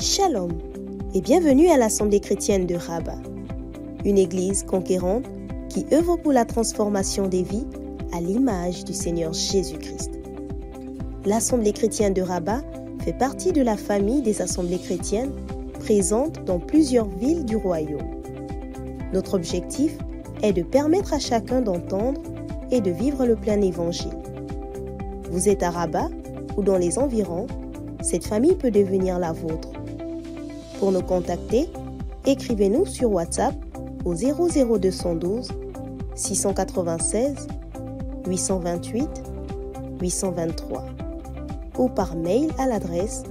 Shalom et bienvenue à l'Assemblée chrétienne de Rabat, une église conquérante qui œuvre pour la transformation des vies à l'image du Seigneur Jésus-Christ. L'Assemblée chrétienne de Rabat fait partie de la famille des assemblées chrétiennes présentes dans plusieurs villes du royaume. Notre objectif est de permettre à chacun d'entendre et de vivre le plein évangile. Vous êtes à Rabat ou dans les environs, cette famille peut devenir la vôtre. Pour nous contacter, écrivez-nous sur WhatsApp au 00212 696 828 823 ou par mail à l'adresse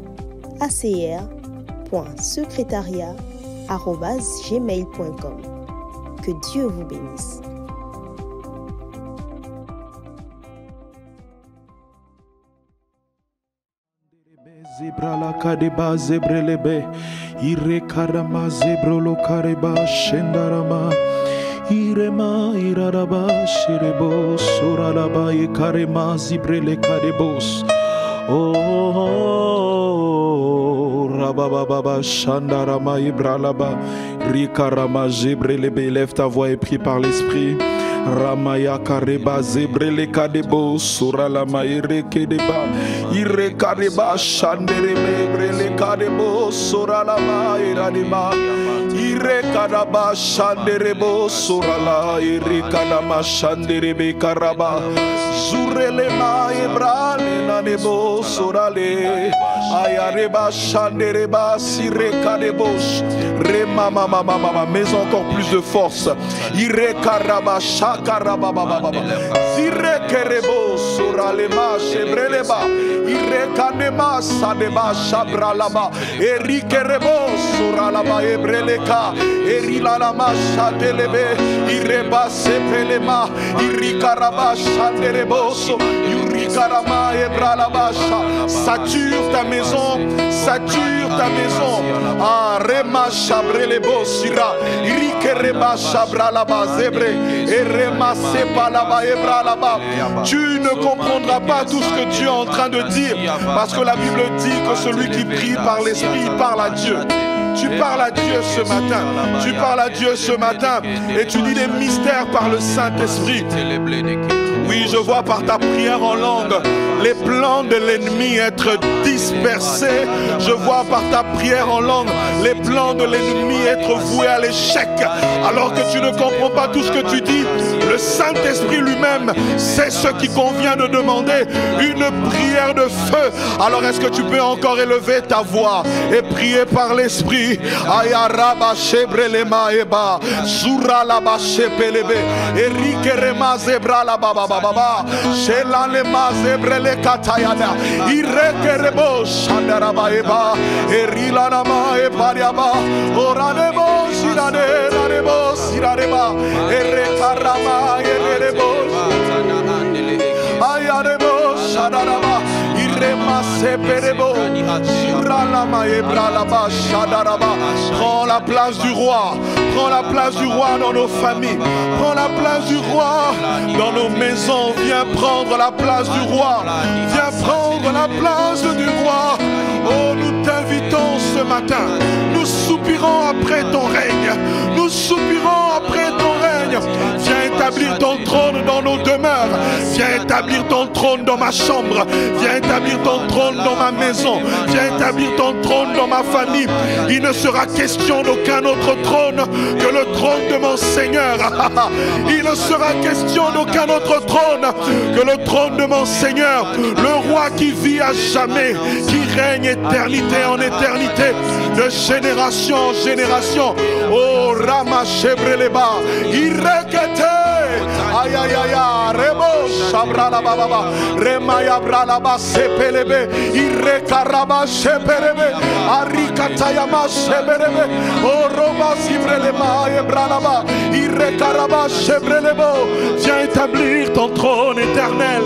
acr.secretariat@gmail.com. Que Dieu vous bénisse. Zebrala kadeba zebrelebe ire karama zebrolo kareba shendarama irema iraraba shirebo suralaba ikarema zibrele kadebos oh rabababa shandarama ibralaba rikarama zebrelebe. Lève ta voix et prie par l'esprit. Ramaya kareba zebrele kadebo suralama irekedeba irekareba shanderebe brele kadebo suralama iradeba irekadaba shanderebo surala irekalama shanderebe karaba zurelema ibrale nanebo surale ayareba shandereba sirekadebos rema mama mama, mais encore plus de force irekaraba shakarababa zirekerebo suralema shebreleba irekanema sadeba shabralaba erikerebo suralaba ebreleka erilalama shatelebe ireba sepelema irikaraba shandereboso irikarama ebralaba. Sature ta maison, sature ta maison. Ah rema shabrelebo sira irikereba shabralaba zebre erema sepalaba ebralaba. Tu ne comprendras pas tout ce que Dieu est en train de dire, parce que la Bible dit que celui qui prie par l'esprit parle à Dieu. Tu parles à Dieu ce matin. Tu parles à Dieu ce matin et tu dis des mystères par le Saint-Esprit. Oui, je vois par ta prière en langue les plans de l'ennemi être dispersés. Je vois par ta prière en langue les plans de l'ennemi être voués à l'échec. Alors que tu ne comprends pas tout ce que tu dis, le Saint-Esprit lui-même sait ce qui convient de demander. Une prière de feu. Alors est-ce que tu peux encore élever ta voix et prier par l'Esprit? Ayaraba shebrelema eba suralaba shepelebe erikerema zebralaba baba shelalema zebrele katayana irekerebo shandaraba eba erilanama ebariaba oranebo sirareba erekarama erebo ayarebo shandaraba irema seperebo suralama ebralaba shandaraba. Prends la place du roi. Prends la place du roi dans nos familles. Prends la place du roi dans nos maisons. Viens prendre la place du roi. Viens prendre la place du roi. Oh, nous t'invitons ce matin. Nous soupirons après ton règne. Nous soupirons après ton règne. Viens établir ton trône dans nos demeures. Viens établir ton trône dans ma chambre. Viens établir ton trône dans ma maison. Viens établir ton trône dans ma famille. Il ne sera question d'aucun autre trône que le trône de mon Seigneur. Il ne sera question d'aucun autre trône que le trône de mon Seigneur. Le roi qui vit à jamais, qui règne éternité en éternité, de génération en génération. Oh Rama Shebreleba, Irekete. Aïe aïe aïe aïe, Rebo Shabrala Baba, Remaya Bralaba Sepelebe, Irekaraba Sheperebe, Arikatayama Sheberebe, O Roma Sivrelema Ebralaba, Irekaraba Shebrelebo. Viens établir ton trône éternel,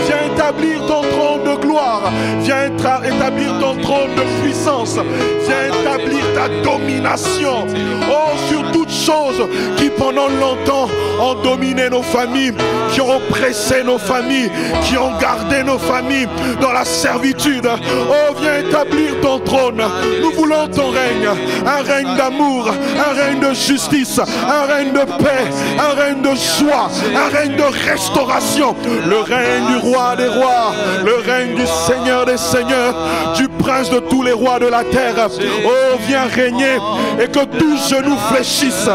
viens établir ton trône de gloire, viens établir ton trône de puissance, viens établir ta domination, oh sur toutes choses qui pendant longtemps ont dominé nos familles, qui ont oppressé nos familles, qui ont gardé nos familles dans la servitude. Oh, viens établir ton trône. Nous voulons ton règne, un règne d'amour, un règne de justice, un règne de paix, un règne de joie, un règne de restauration. Le règne du roi des rois, le règne du Seigneur des seigneurs, du prince de tous les rois de la terre. Oh, viens régner et que tout genou fléchisse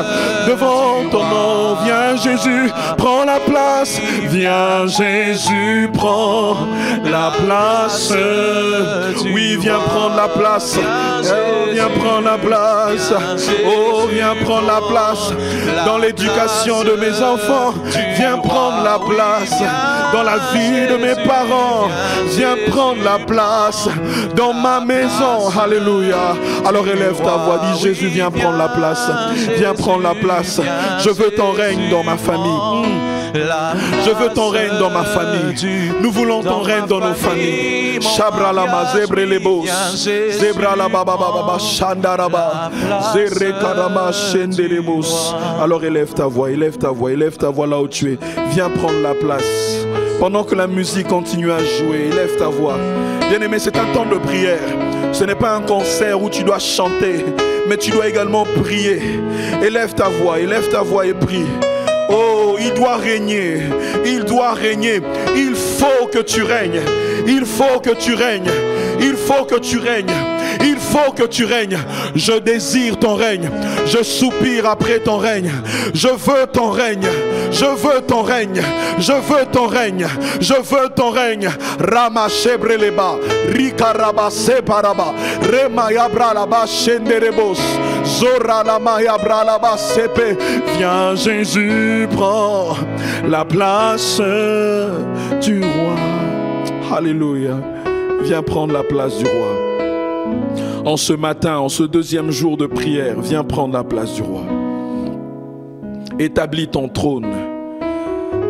devant ton nom. Viens Jésus, prends la place. Viens Jésus, prends la place. Oui, viens prendre la place. Oh, viens prendre la place. Oh, viens prendre la place dans l'éducation de mes enfants. Viens prendre la place dans la vie de mes parents. Viens prendre la place dans ma maison. Alléluia. Alors élève ta voix, dis Jésus, viens prendre la place. Viens prendre la place. Je veux ton règne dans ma famille. Je veux ton règne dans ma famille. Nous voulons ton règne dans nos familles. Shabra lama zebre lebos. Zebra la baba baba shandaraba. Zere karama shenderebos. Alors élève ta voix, élève ta voix, élève ta voix là où tu es. Viens prendre la place. Pendant que la musique continue à jouer, élève ta voix. Bien-aimé, c'est un temps de prière. Ce n'est pas un concert où tu dois chanter, mais tu dois également prier. Élève ta voix et prie. Oh, il doit régner, il doit régner. Il faut que tu règnes, il faut que tu règnes, il faut que tu règnes. Il faut que tu règnes. Je désire ton règne. Je soupire après ton règne. Je veux ton règne. Je veux ton règne. Je veux ton règne. Je veux ton règne. Rama shebreleba. Rikaraba separaba. Rema yabralaba shenderebos. Zora lama yabralaba sepe. Viens Jésus, prends la place du roi. Alléluia. Viens prendre la place du roi. En ce matin, en ce deuxième jour de prière, viens prendre la place du roi. Établis ton trône.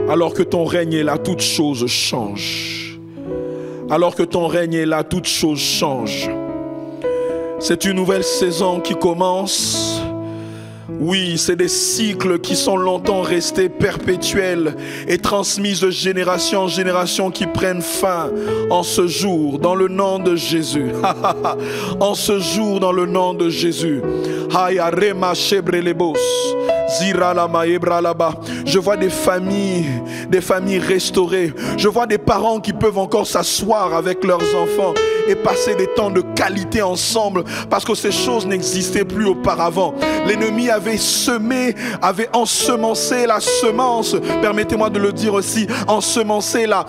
Alors que ton règne est là, toutes choses changent. Alors que ton règne est là, toutes choses changent. C'est une nouvelle saison qui commence. Oui, c'est des cycles qui sont longtemps restés perpétuels et transmis de génération en génération qui prennent fin en ce jour, dans le nom de Jésus. En ce jour, dans le nom de Jésus. Je vois des familles restaurées. Je vois des parents qui peuvent encore s'asseoir avec leurs enfants et passer des temps de qualité ensemble parce que ces choses n'existaient plus auparavant. L'ennemi avait semé, avait ensemencé la semence, permettez-moi de le dire aussi, ensemencé la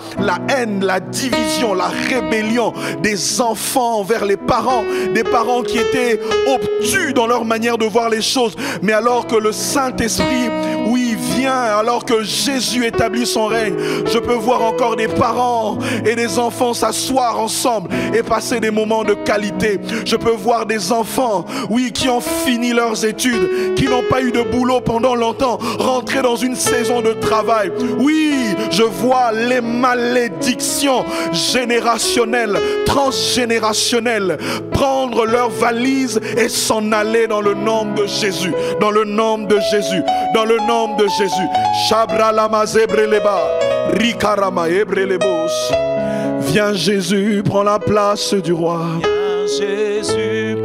haine, la division, la rébellion des enfants envers les parents, des parents qui étaient obtus dans leur manière de voir les choses. Mais alors que le Saint-Esprit, oui, vient, alors que Jésus établit son règne, je peux voir encore des parents et des enfants s'asseoir ensemble et passer des moments de qualité. Je peux voir des enfants, oui, qui ont fini leurs études, qui n'ont pas eu de boulot pendant longtemps, rentrer dans une saison de travail. Oui, je vois les malédictions générationnelles, transgénérationnelles, prendre leurs valises et s'en aller dans le nom de Jésus, dans le nom de Jésus, dans le nom de Jésus. Shabra lama zebreleba, rikarama ebrelebos. Viens Jésus, prends la place du roi. Viens Jésus,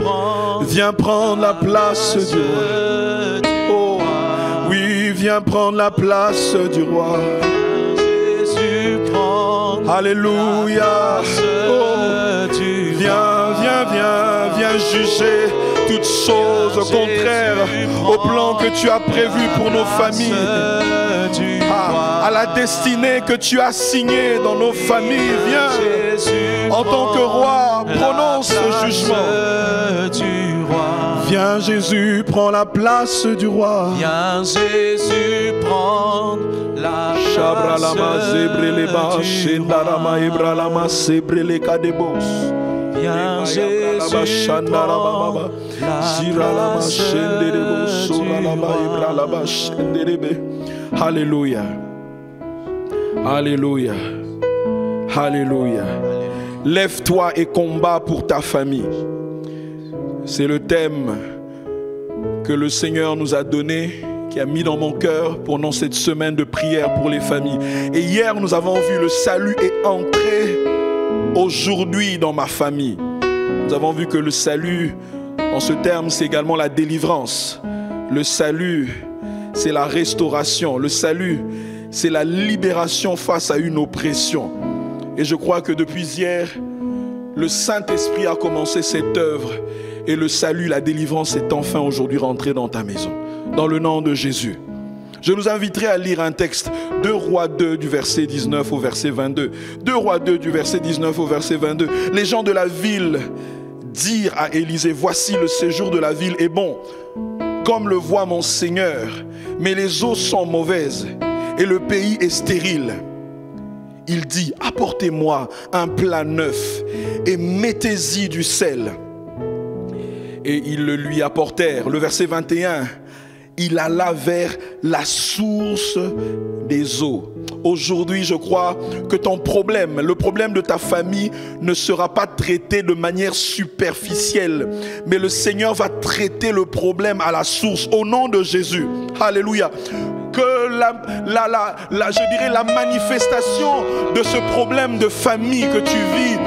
viens prendre la place du roi. Oh, oui, viens prendre la place du roi. Jésus, prends Alléluia. Oh, viens juger toutes choses contraires au plan que tu as prévu pour nos familles, à la destinée que tu as signée dans nos familles. Viens, en tant que roi, prononce ce jugement. Viens Jésus, prends la place du roi. Viens Jésus, prends la place du roi. Viens Jésus, Alléluia. Alléluia. Alléluia. Lève-toi et combat pour ta famille. C'est le thème que le Seigneur nous a donné qui a mis dans mon cœur pendant cette semaine de prière pour les familles. Et hier, nous avons vu le salut est entré aujourd'hui dans ma famille. Nous avons vu que le salut, en ce terme, c'est également la délivrance. Le salut, c'est la restauration. Le salut, c'est la libération face à une oppression. Et je crois que depuis hier, le Saint-Esprit a commencé cette œuvre. Et le salut, la délivrance est enfin aujourd'hui rentré dans ta maison. Dans le nom de Jésus. Je nous inviterai à lire un texte, 2 Rois 2 du verset 19 au verset 22. 2 Rois 2 du verset 19 au verset 22. Les gens de la ville dirent à Élisée, voici le séjour de la ville est bon, comme le voit mon Seigneur, mais les eaux sont mauvaises et le pays est stérile. Il dit, apportez-moi un plat neuf et mettez-y du sel. Et ils le lui apportèrent. Le verset 21, il alla vers la source des eaux. Aujourd'hui, je crois que ton problème, le problème de ta famille ne sera pas traité de manière superficielle, mais le Seigneur va traiter le problème à la source au nom de Jésus. Alléluia. Que je dirais la manifestation de ce problème de famille que tu vis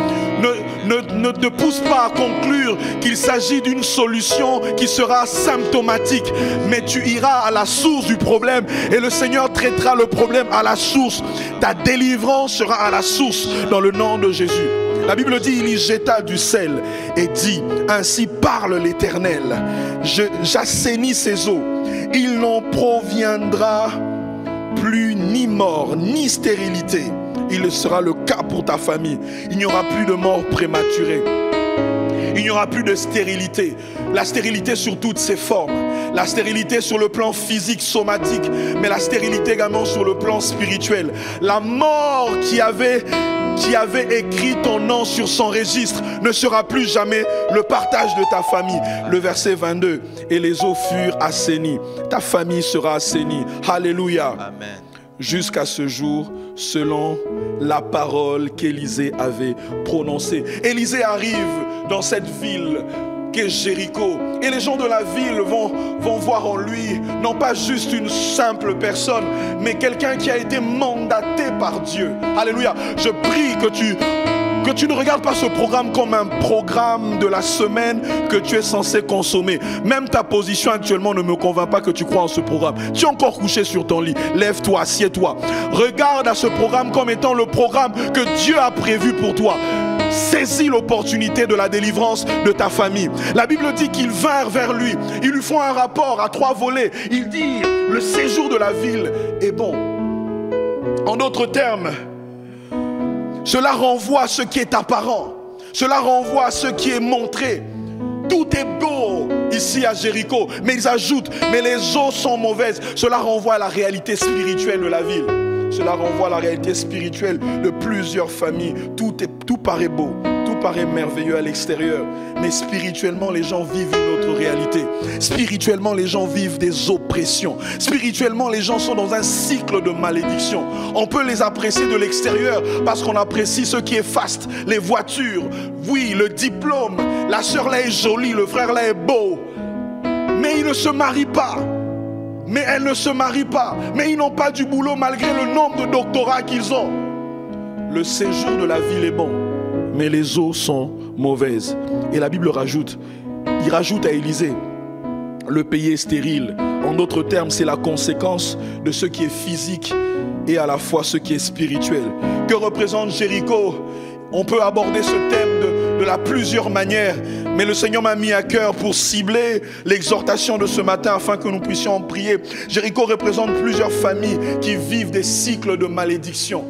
ne te pousse pas à conclure qu'il s'agit d'une solution qui sera symptomatique, mais tu iras à la source du problème et le Seigneur traitera le problème à la source. Ta délivrance sera à la source dans le nom de Jésus. La Bible dit, il y jeta du sel et dit, ainsi parle l'Éternel, j'assainis ces eaux, il n'en proviendra plus ni mort, ni stérilité. Il sera le cas pour ta famille. Il n'y aura plus de mort prématurée. Il n'y aura plus de stérilité. La stérilité sur toutes ses formes. La stérilité sur le plan physique, somatique, mais la stérilité également sur le plan spirituel. La mort qui avait écrit ton nom sur son registre ne sera plus jamais le partage de ta famille. Le verset 22, et les eaux furent assainies. Ta famille sera assainie. Alléluia. Amen. Jusqu'à ce jour, selon la parole qu'Élisée avait prononcée. Élisée arrive dans cette ville qu'est Jéricho. Et les gens de la ville vont voir en lui, non pas juste une simple personne, mais quelqu'un qui a été mandaté par Dieu. Alléluia. Je prie que tu ne regardes pas ce programme comme un programme de la semaine que tu es censé consommer. Même ta position actuellement ne me convainc pas que tu crois en ce programme. Tu es encore couché sur ton lit. Lève-toi, assieds-toi. Regarde à ce programme comme étant le programme que Dieu a prévu pour toi. Saisis l'opportunité de la délivrance de ta famille. La Bible dit qu'ils vinrent vers lui. Ils lui font un rapport à 3 volets. Il dit, le séjour de la ville est bon. En d'autres termes, cela renvoie à ce qui est apparent. Cela renvoie à ce qui est montré. Tout est beau ici à Jéricho. Mais ils ajoutent, mais les eaux sont mauvaises. Cela renvoie à la réalité spirituelle de la ville. Cela renvoie à la réalité spirituelle de plusieurs familles. Tout paraît beau, tout paraît merveilleux à l'extérieur. Mais spirituellement, les gens vivent une autre réalité. Spirituellement, les gens vivent des oppressions. Spirituellement, les gens sont dans un cycle de malédiction. On peut les apprécier de l'extérieur parce qu'on apprécie ce qui est faste. Les voitures, oui, le diplôme. La sœur là est jolie, le frère là est beau. Mais ils ne se marient pas. Mais elles ne se marient pas. Mais ils n'ont pas du boulot malgré le nombre de doctorats qu'ils ont. Le séjour de la ville est bon, mais les eaux sont mauvaises. Et la Bible rajoute, il rajoute à Élisée, le pays est stérile. En d'autres termes, c'est la conséquence de ce qui est physique et à la fois ce qui est spirituel. Que représente Jéricho? On peut aborder ce thème de la plusieurs manières, mais le Seigneur m'a mis à cœur pour cibler l'exhortation de ce matin afin que nous puissions en prier. Jéricho représente plusieurs familles qui vivent des cycles de malédiction.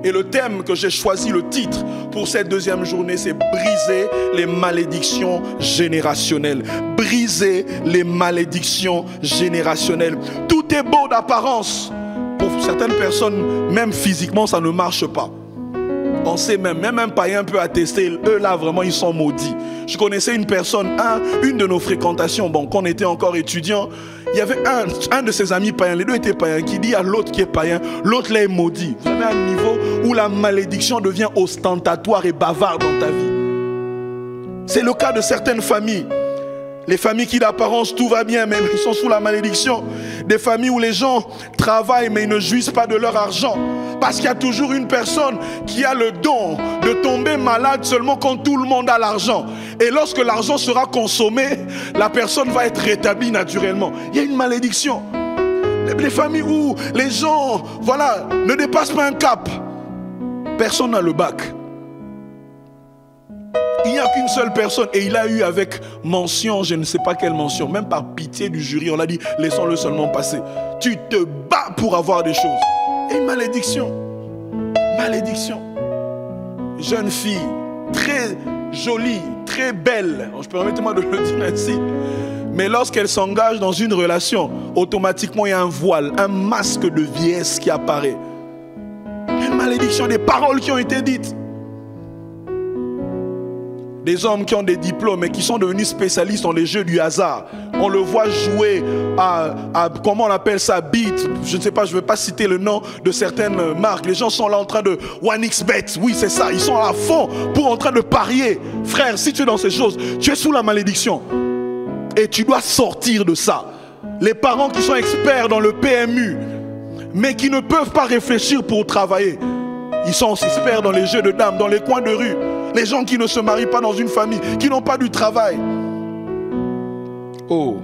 Et le thème que j'ai choisi, le titre pour cette deuxième journée, c'est briser les malédictions générationnelles. Briser les malédictions générationnelles. Tout est beau d'apparence. Pour certaines personnes, même physiquement, ça ne marche pas. On sait même un païen peut attester, eux là vraiment ils sont maudits. Je connaissais une personne, une de nos fréquentations, bon, quand on était encore étudiant, il y avait un de ses amis païens, les deux étaient païens, qui dit à l'autre qui est païen, l'autre là est maudit. Vous avez un niveau où la malédiction devient ostentatoire et bavarde dans ta vie. C'est le cas de certaines familles. Les familles qui d'apparence tout va bien, mais ils sont sous la malédiction. Des familles où les gens travaillent mais ils ne jouissent pas de leur argent. Parce qu'il y a toujours une personne qui a le don de tomber malade seulement quand tout le monde a l'argent. Et lorsque l'argent sera consommé, la personne va être rétablie naturellement. Il y a une malédiction. Les familles où les gens, voilà, ne dépassent pas un cap. Personne n'a le bac. Il n'y a qu'une seule personne et il a eu avec mention, je ne sais pas quelle mention, même par pitié du jury, on l'a dit, laissons-le seulement passer. Tu te bats pour avoir des choses. Et une malédiction. Malédiction. Jeune fille, très jolie, très belle, permettez-moi de le dire ainsi, mais lorsqu'elle s'engage dans une relation, automatiquement il y a un voile, un masque de vieillesse qui apparaît. Il y a une malédiction, des paroles qui ont été dites. Des hommes qui ont des diplômes et qui sont devenus spécialistes dans les jeux du hasard. On le voit jouer à comment on appelle ça, beat. Je ne sais pas, je ne vais pas citer le nom de certaines marques. Les gens sont là en train de 1xBet. Oui, c'est ça. Ils sont à fond pour en train de parier. Frère, si tu es dans ces choses, tu es sous la malédiction. Et tu dois sortir de ça. Les parents qui sont experts dans le PMU, mais qui ne peuvent pas réfléchir pour travailler. Ils sont aussi experts dans les jeux de dames, dans les coins de rue. Les gens qui ne se marient pas dans une famille, qui n'ont pas du travail. Oh,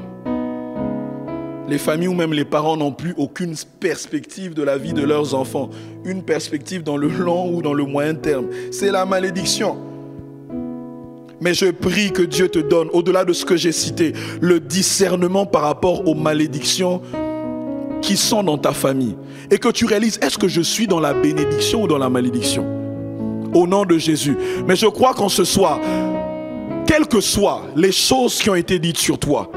les familles où même les parents n'ont plus aucune perspective de la vie de leurs enfants. Une perspective dans le long ou dans le moyen terme. C'est la malédiction. Mais je prie que Dieu te donne, au-delà de ce que j'ai cité, le discernement par rapport aux malédictions qui sont dans ta famille. Et que tu réalises, est-ce que je suis dans la bénédiction ou dans la malédiction? Au nom de Jésus. Mais je crois qu'en ce soir, quelles que soient les choses qui ont été dites sur toi,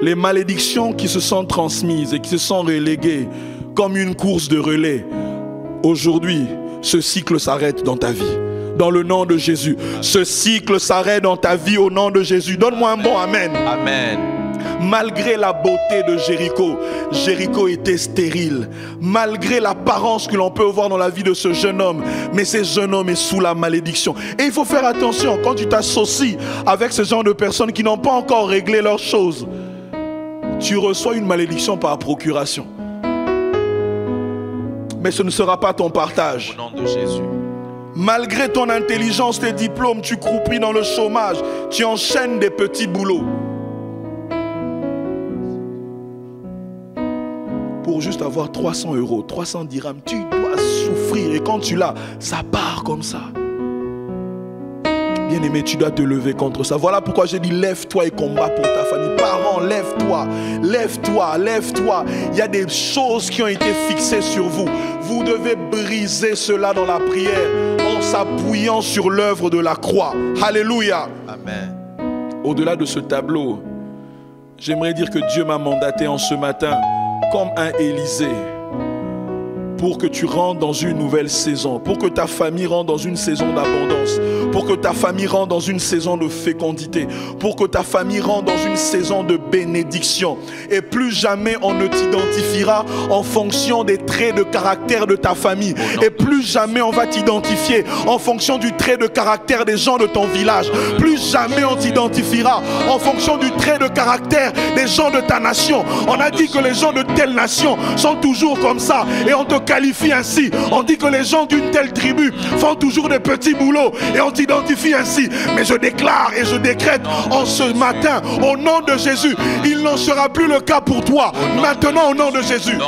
les malédictions qui se sont transmises et qui se sont reléguées comme une course de relais, aujourd'hui, ce cycle s'arrête dans ta vie. Dans le nom de Jésus. Ce cycle s'arrête dans ta vie au nom de Jésus. Donne-moi un bon amen. Amen. Malgré la beauté de Jéricho, Jéricho était stérile. Malgré l'apparence que l'on peut voir dans la vie de ce jeune homme, mais ce jeune homme est sous la malédiction. Et il faut faire attention quand tu t'associes avec ce genre de personnes qui n'ont pas encore réglé leurs choses. Tu reçois une malédiction par procuration. Mais ce ne sera pas ton partage. Au nom de Jésus. Malgré ton intelligence, tes diplômes, tu croupis dans le chômage. Tu enchaînes des petits boulots. Pour juste avoir 300 €, 300 dirhams, tu dois souffrir. Et quand tu l'as, ça part comme ça. Bien-aimé, tu dois te lever contre ça. Voilà pourquoi j'ai dit lève-toi et combat pour ta famille. Parents, lève-toi, lève-toi, lève-toi. Il y a des choses qui ont été fixées sur vous. Vous devez briser cela dans la prière en s'appuyant sur l'œuvre de la croix. Alléluia. Amen. Au-delà de ce tableau, j'aimerais dire que Dieu m'a mandaté en ce matin comme un Élysée pour que tu rentres dans une nouvelle saison, pour que ta famille rentre dans une saison d'abondance, pour que ta famille rentre dans une saison de fécondité, pour que ta famille rentre dans une saison de bénédiction. Et plus jamais on ne t'identifiera en fonction des traits de caractère de ta famille. Et plus jamais on va t'identifier en fonction du trait de caractère des gens de ton village. Plus jamais on t'identifiera en fonction du trait de caractère des gens de ta nation. On a dit que les gens de telle nation sont toujours comme ça et on te qualifie ainsi. On dit que les gens d'une telle tribu font toujours des petits boulots et on t'identifie ainsi. Mais je déclare et je décrète en ce matin, au nom de Jésus, il n'en sera plus le cas pour toi. Maintenant au nom de Jésus.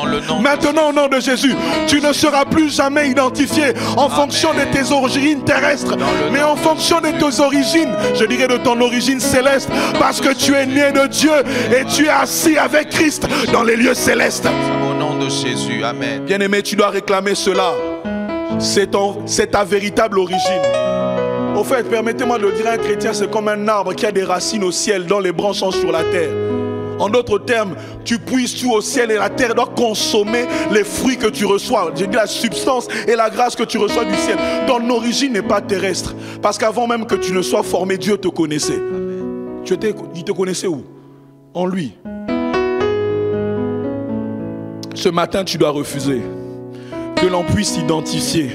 Maintenant au nom de Jésus, tu ne seras plus jamais identifié en fonction de tes origines terrestres, mais en fonction de tes origines, je dirais de ton origine céleste, parce que tu es né de Dieu et tu es assis avec Christ dans les lieux célestes. Au nom de Jésus, amen. Bien-aimé, tu dois réclamer cela. C'est ta véritable origine. Au fait, permettez-moi de le dire à un chrétien, c'est comme un arbre qui a des racines au ciel, dont les branches sont sur la terre. En d'autres termes, tu puises tout au ciel et la terre doit consommer les fruits que tu reçois. J'ai dit la substance et la grâce que tu reçois du ciel. Ton origine n'est pas terrestre. Parce qu'avant même que tu ne sois formé, Dieu te connaissait. Il te connaissait où? En lui. Ce matin, tu dois refuser que l'on puisse s'identifier.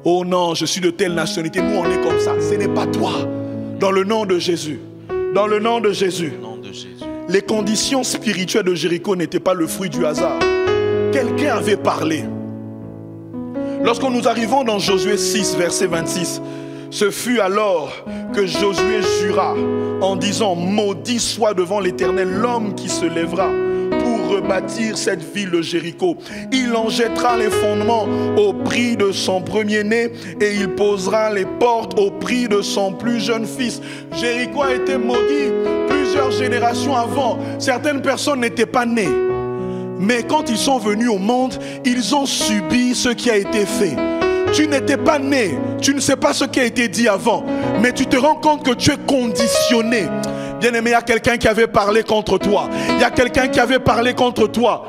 Oh non, je suis de telle nationalité. Nous, on est comme ça. Ce n'est pas toi. Dans le nom de Jésus. Dans le nom de Jésus. Les conditions spirituelles de Jéricho n'étaient pas le fruit du hasard. Quelqu'un avait parlé. Lorsque nous arrivons dans Josué 6, verset 26, ce fut alors que Josué jura en disant: maudit soit devant l'Éternel l'homme qui se lèvera pour rebâtir cette ville de Jéricho. Il en jettera les fondements au prix de son premier-né et il posera les portes au prix de son plus jeune fils. Jéricho a été maudit plusieurs générations avant. Certaines personnes n'étaient pas nées. Mais quand ils sont venus au monde, ils ont subi ce qui a été fait. Tu n'étais pas né, tu ne sais pas ce qui a été dit avant, mais tu te rends compte que tu es conditionné. Bien-aimé, il y a quelqu'un qui avait parlé contre toi. Il y a quelqu'un qui avait parlé contre toi.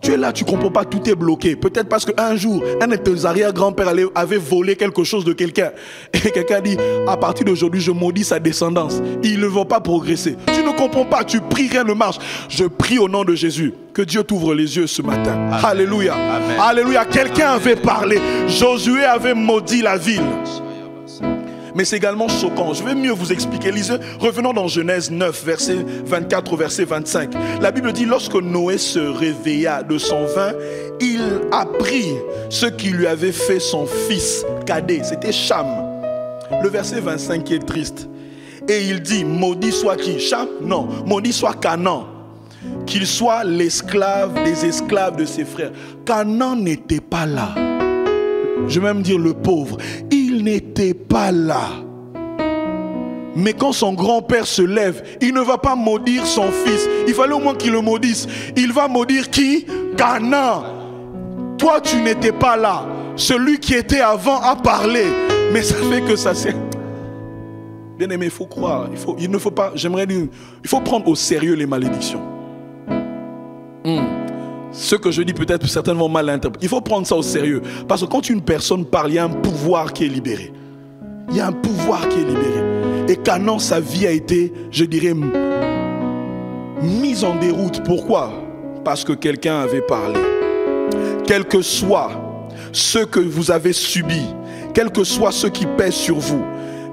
Tu es là, tu ne comprends pas, tout est bloqué. Peut-être parce qu'un jour, un de tes arrière-grands-pères avait volé quelque chose de quelqu'un. Et quelqu'un dit: à partir d'aujourd'hui, je maudis sa descendance. Ils ne vont pas progresser. Tu ne comprends pas, tu pries, rien ne marche. Je prie au nom de Jésus. Que Dieu t'ouvre les yeux ce matin. Amen. Alléluia. Amen. Alléluia. Quelqu'un avait parlé. Josué avait maudit la ville. Mais c'est également choquant. Je vais mieux vous expliquer. Lisez, revenons dans Genèse 9, verset 24 au verset 25. La Bible dit: lorsque Noé se réveilla de son vin, il apprit ce qui lui avait fait son fils cadet. C'était Cham. Le verset 25 qui est triste. Et il dit: maudit soit qui? Cham? Non. Maudit soit Canaan. Qu'il soit l'esclave des esclaves de ses frères. Canaan n'était pas là. Je vais même dire le pauvre. Il n'était pas là. Mais quand son grand-père se lève, il ne va pas maudire son fils. Il fallait au moins qu'il le maudisse. Il va maudire qui? Canaan. Toi, tu n'étais pas là. Celui qui était avant a parlé. Mais ça fait que ça s'est... Bien aimé, il faut croire. Il ne faut pas, j'aimerais dire, il faut prendre au sérieux les malédictions. Ce que je dis peut-être certainement mal interprété. Il faut prendre ça au sérieux. Parce que quand une personne parle, il y a un pouvoir qui est libéré. Il y a un pouvoir qui est libéré. Et Canaan, sa vie a été, je dirais, mise en déroute. Pourquoi? Parce que quelqu'un avait parlé. Quel que soit ce que vous avez subi, quel que soit ce qui pèse sur vous,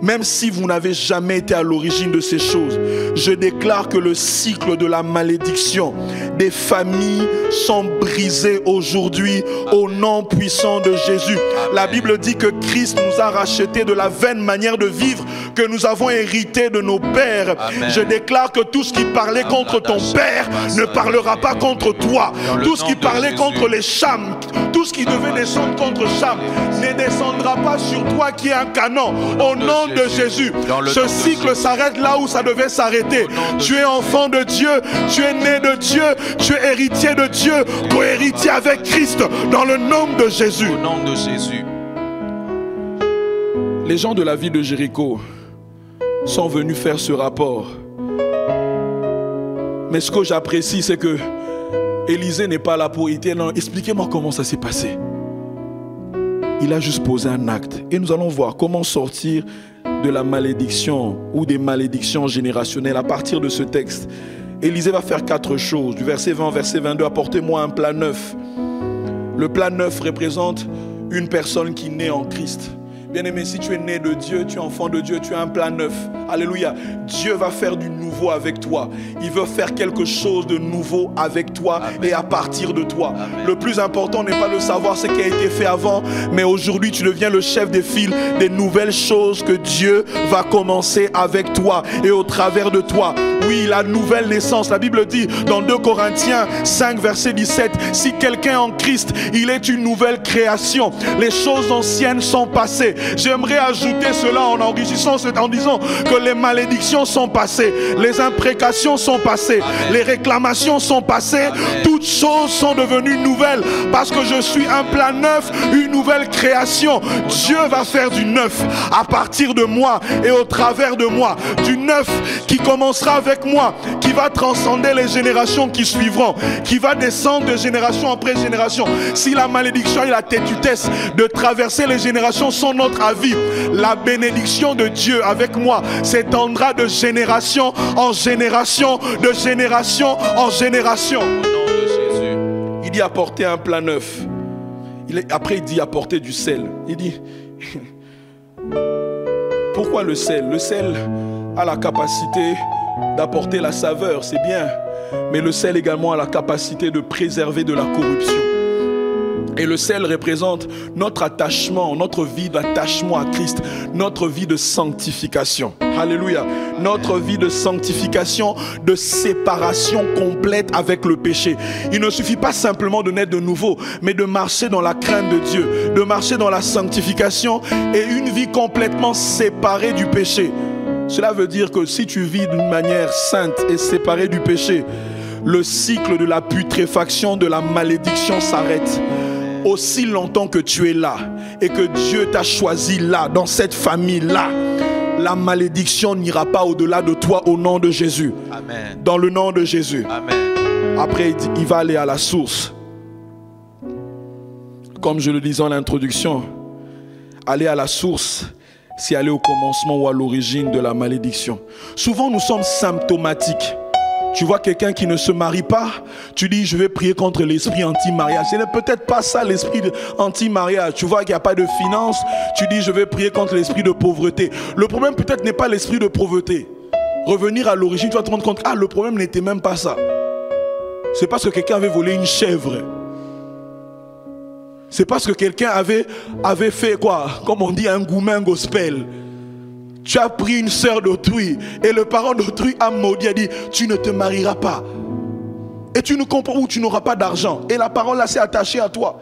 même si vous n'avez jamais été à l'origine de ces choses, je déclare que le cycle de la malédiction des familles sont brisés aujourd'hui au nom puissant de Jésus. La Bible dit que Christ nous a rachetés de la vaine manière de vivre que nous avons hérité de nos pères. Amen. Je déclare que tout ce qui parlait contre ton père ne parlera pas contre toi. Tout ce qui parlait contre les Cham, tout ce qui devait descendre contre Cham ne descendra pas sur toi qui est un Canaan. Au nom de Jésus, ce cycle s'arrête là où ça devait s'arrêter. Tu es enfant de Dieu, tu es né de Dieu, tu es héritier de Dieu, co-héritier avec Christ dans le nom de Jésus. Au nom de Jésus. Les gens de la ville de Jéricho sont venus faire ce rapport. Mais ce que j'apprécie, c'est que Élisée n'est pas là pour dire non, expliquez-moi comment ça s'est passé. Il a juste posé un acte. Et nous allons voir comment sortir de la malédiction ou des malédictions générationnelles à partir de ce texte. Élisée va faire 4 choses. Du verset 20 au verset 22, apportez-moi un plat neuf. Le plat neuf représente une personne qui naît en Christ. Bien-aimé, si tu es né de Dieu, tu es enfant de Dieu, tu as un plat neuf. Alléluia. Dieu va faire du nouveau avec toi. Il veut faire quelque chose de nouveau avec toi. Amen. Et à partir de toi. Amen. Le plus important n'est pas de savoir ce qui a été fait avant, mais aujourd'hui tu deviens le chef des files des nouvelles choses que Dieu va commencer avec toi et au travers de toi. Oui, la nouvelle naissance. La Bible dit dans 2 Corinthiens 5 verset 17, si quelqu'un est en Christ, il est une nouvelle création. Les choses anciennes sont passées. J'aimerais ajouter cela en enrichissant, en disant que les malédictions sont passées, les imprécations sont passées, amen, les réclamations sont passées, amen, toutes choses sont devenues nouvelles parce que je suis un plat neuf, une nouvelle création. Dieu va faire du neuf à partir de moi et au travers de moi, du neuf qui commencera avec moi, qui va transcender les générations qui suivront, qui va descendre de génération après génération. Si la malédiction et la têtutesse de traverser les générations sont notre avis, la bénédiction de Dieu avec moi s'étendra de génération en génération, de génération en génération. Au nom de Jésus. Il dit apporter un plat neuf. Après il dit apporter du sel. Il dit pourquoi le sel? Le sel a la capacité d'apporter la saveur, c'est bien. Mais le sel également a la capacité de préserver de la corruption. Et le sel représente notre attachement, notre vie d'attachement à Christ, notre vie de sanctification. Alléluia. Notre vie de sanctification, de séparation complète avec le péché. Il ne suffit pas simplement de naître de nouveau, mais de marcher dans la crainte de Dieu, de marcher dans la sanctification et une vie complètement séparée du péché. Cela veut dire que si tu vis d'une manière sainte et séparée du péché, le cycle de la putréfaction, de la malédiction s'arrête. Aussi longtemps que tu es là et que Dieu t'a choisi là, dans cette famille-là, la malédiction n'ira pas au-delà de toi au nom de Jésus. Amen. Dans le nom de Jésus. Amen. Après, il va aller à la source. Comme je le disais en introduction, aller à la source, c'est aller au commencement ou à l'origine de la malédiction. Souvent, nous sommes symptomatiques. Tu vois quelqu'un qui ne se marie pas, tu dis je vais prier contre l'esprit anti-mariage. Ce n'est peut-être pas ça l'esprit anti-mariage. Tu vois qu'il n'y a pas de finances, tu dis je vais prier contre l'esprit de pauvreté. Le problème peut-être n'est pas l'esprit de pauvreté. Revenir à l'origine, tu vas te rendre compte, le problème n'était même pas ça. C'est parce que quelqu'un avait volé une chèvre. C'est parce que quelqu'un avait fait quoi? Comme on dit, un goumin gospel. Tu as pris une sœur d'autrui et le parent d'autrui a maudit, a dit tu ne te marieras pas. Et tu ne comprends où tu n'auras pas d'argent. Et la parole là s'est attachée à toi.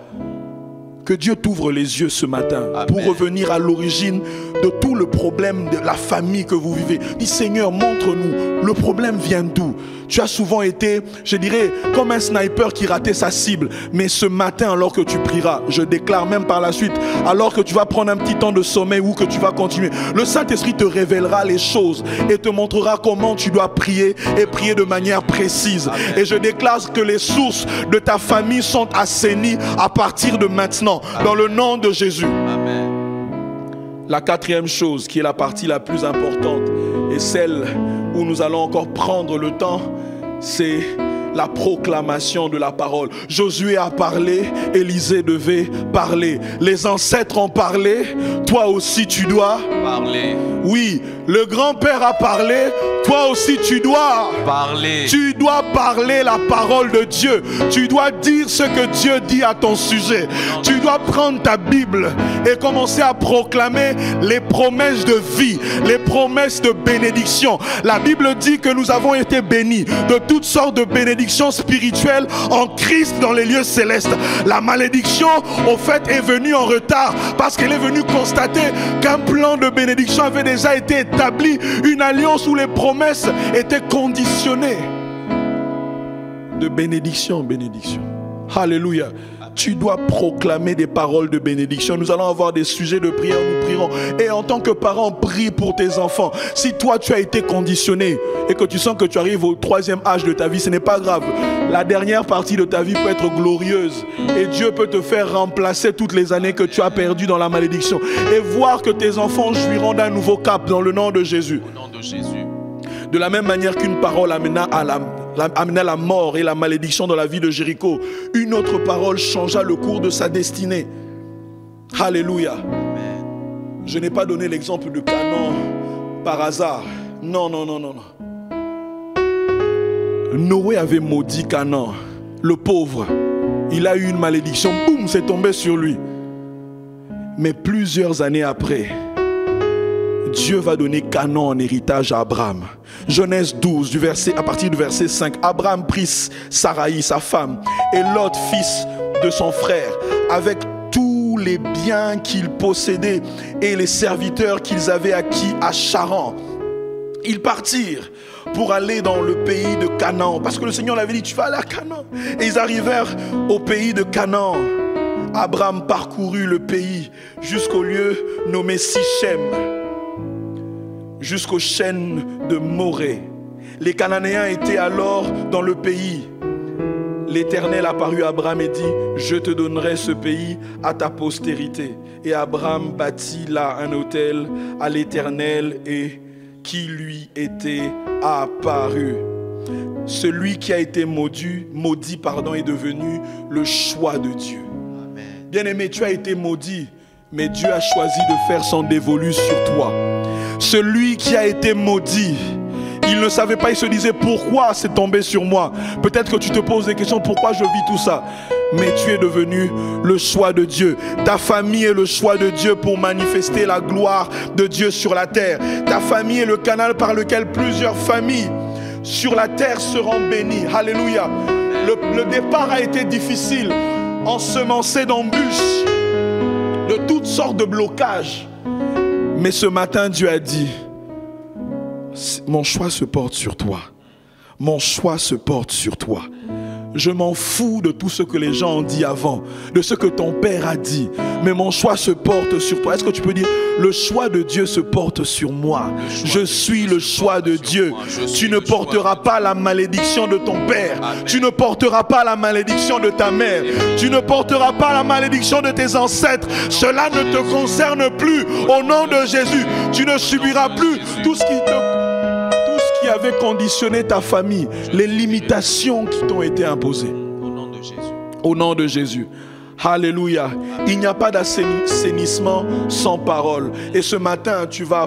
Que Dieu t'ouvre les yeux ce matin. Amen. Pour revenir à l'origine de tout le problème de la famille que vous vivez. Dis Seigneur, montre-nous, le problème vient d'où? Tu as souvent été, je dirais, comme un sniper qui ratait sa cible. Mais ce matin, alors que tu prieras, je déclare même par la suite, alors que tu vas prendre un petit temps de sommeil ou que tu vas continuer, le Saint-Esprit te révélera les choses et te montrera comment tu dois prier et prier de manière précise. Amen. Et je déclare que les sources de ta famille sont assainies à partir de maintenant. Amen. Dans le nom de Jésus. Amen. La quatrième chose, qui est la partie la plus importante, et celle où nous allons encore prendre le temps, c'est la proclamation de la parole. Josué a parlé, Élisée devait parler. Les ancêtres ont parlé, toi aussi tu dois parler. Oui, le grand-père a parlé, toi aussi tu dois parler. Tu dois parler la parole de Dieu. Tu dois dire ce que Dieu dit à ton sujet. Tu dois prendre ta Bible et commencer à proclamer les promesses de vie, les promesses de bénédiction. La Bible dit que nous avons été bénis de toutes sortes de bénédictions spirituelles en Christ dans les lieux célestes. La malédiction, au fait, est venue en retard parce qu'elle est venue constater qu'un plan de bénédiction avait déjà été établi, une alliance où les promesses étaient conditionnées. De bénédiction en bénédiction. Alléluia. Tu dois proclamer des paroles de bénédiction. Nous allons avoir des sujets de prière, nous prierons. Et en tant que parent, prie pour tes enfants. Si toi tu as été conditionné et que tu sens que tu arrives au 3e âge de ta vie, ce n'est pas grave. La dernière partie de ta vie peut être glorieuse. Et Dieu peut te faire remplacer toutes les années que tu as perdues dans la malédiction. Et voir que tes enfants jouiront d'un nouveau cap dans le nom de Jésus. Au nom de Jésus. De la même manière qu'une parole amena la mort et la malédiction dans la vie de Jéricho, une autre parole changea le cours de sa destinée. Alléluia. Amen. Je n'ai pas donné l'exemple de Canaan par hasard. Non. Noé avait maudit Canaan. Le pauvre, il a eu une malédiction. Boum, c'est tombé sur lui. Mais plusieurs années après, Dieu va donner Canaan en héritage à Abraham. Genèse 12, à partir du verset 5. Abraham prit Saraï, sa femme, et Lot, fils de son frère, avec tous les biens qu'ils possédaient et les serviteurs qu'ils avaient acquis à Charan. Ils partirent pour aller dans le pays de Canaan, parce que le Seigneur l'avait dit, tu vas aller à Canaan. Et ils arrivèrent au pays de Canaan. Abraham parcourut le pays jusqu'au lieu nommé Sichem, jusqu'aux chaînes de Morée. Les Cananéens étaient alors dans le pays. L'Éternel apparut à Abraham et dit, je te donnerai ce pays à ta postérité. Et Abraham bâtit là un autel à l'Éternel et qui lui était apparu. Celui qui a été maudit, est devenu le choix de Dieu. Bien-aimé, tu as été maudit, mais Dieu a choisi de faire son dévolu sur toi. Celui qui a été maudit Il ne savait pas, il se disait pourquoi c'est tombé sur moi. Peut-être que tu te poses des questions, pourquoi je vis tout ça? Mais tu es devenu le choix de Dieu. Ta famille est le choix de Dieu pour manifester la gloire de Dieu sur la terre. Ta famille est le canal par lequel plusieurs familles sur la terre seront bénies. Alléluia. Le départ a été difficile, ensemencé d'embûches, de toutes sortes de blocages. Mais ce matin, Dieu a dit, mon choix se porte sur toi. Mon choix se porte sur toi. Je m'en fous de tout ce que les gens ont dit avant, de ce que ton père a dit. Mais mon choix se porte sur toi. Est-ce que tu peux dire, le choix de Dieu se porte sur moi. Je suis le choix de Dieu. Tu ne porteras pas la malédiction de ton père. Tu ne porteras pas la malédiction de ta mère. Tu ne porteras pas la malédiction de tes ancêtres. Cela ne te concerne plus. Au nom de Jésus, tu ne subiras plus tout ce qui avait conditionné ta famille, les limitations qui t'ont été imposées. Au nom de Jésus. Au nom de Jésus. Alléluia. Il n'y a pas d'assainissement sans parole. Et ce matin, tu vas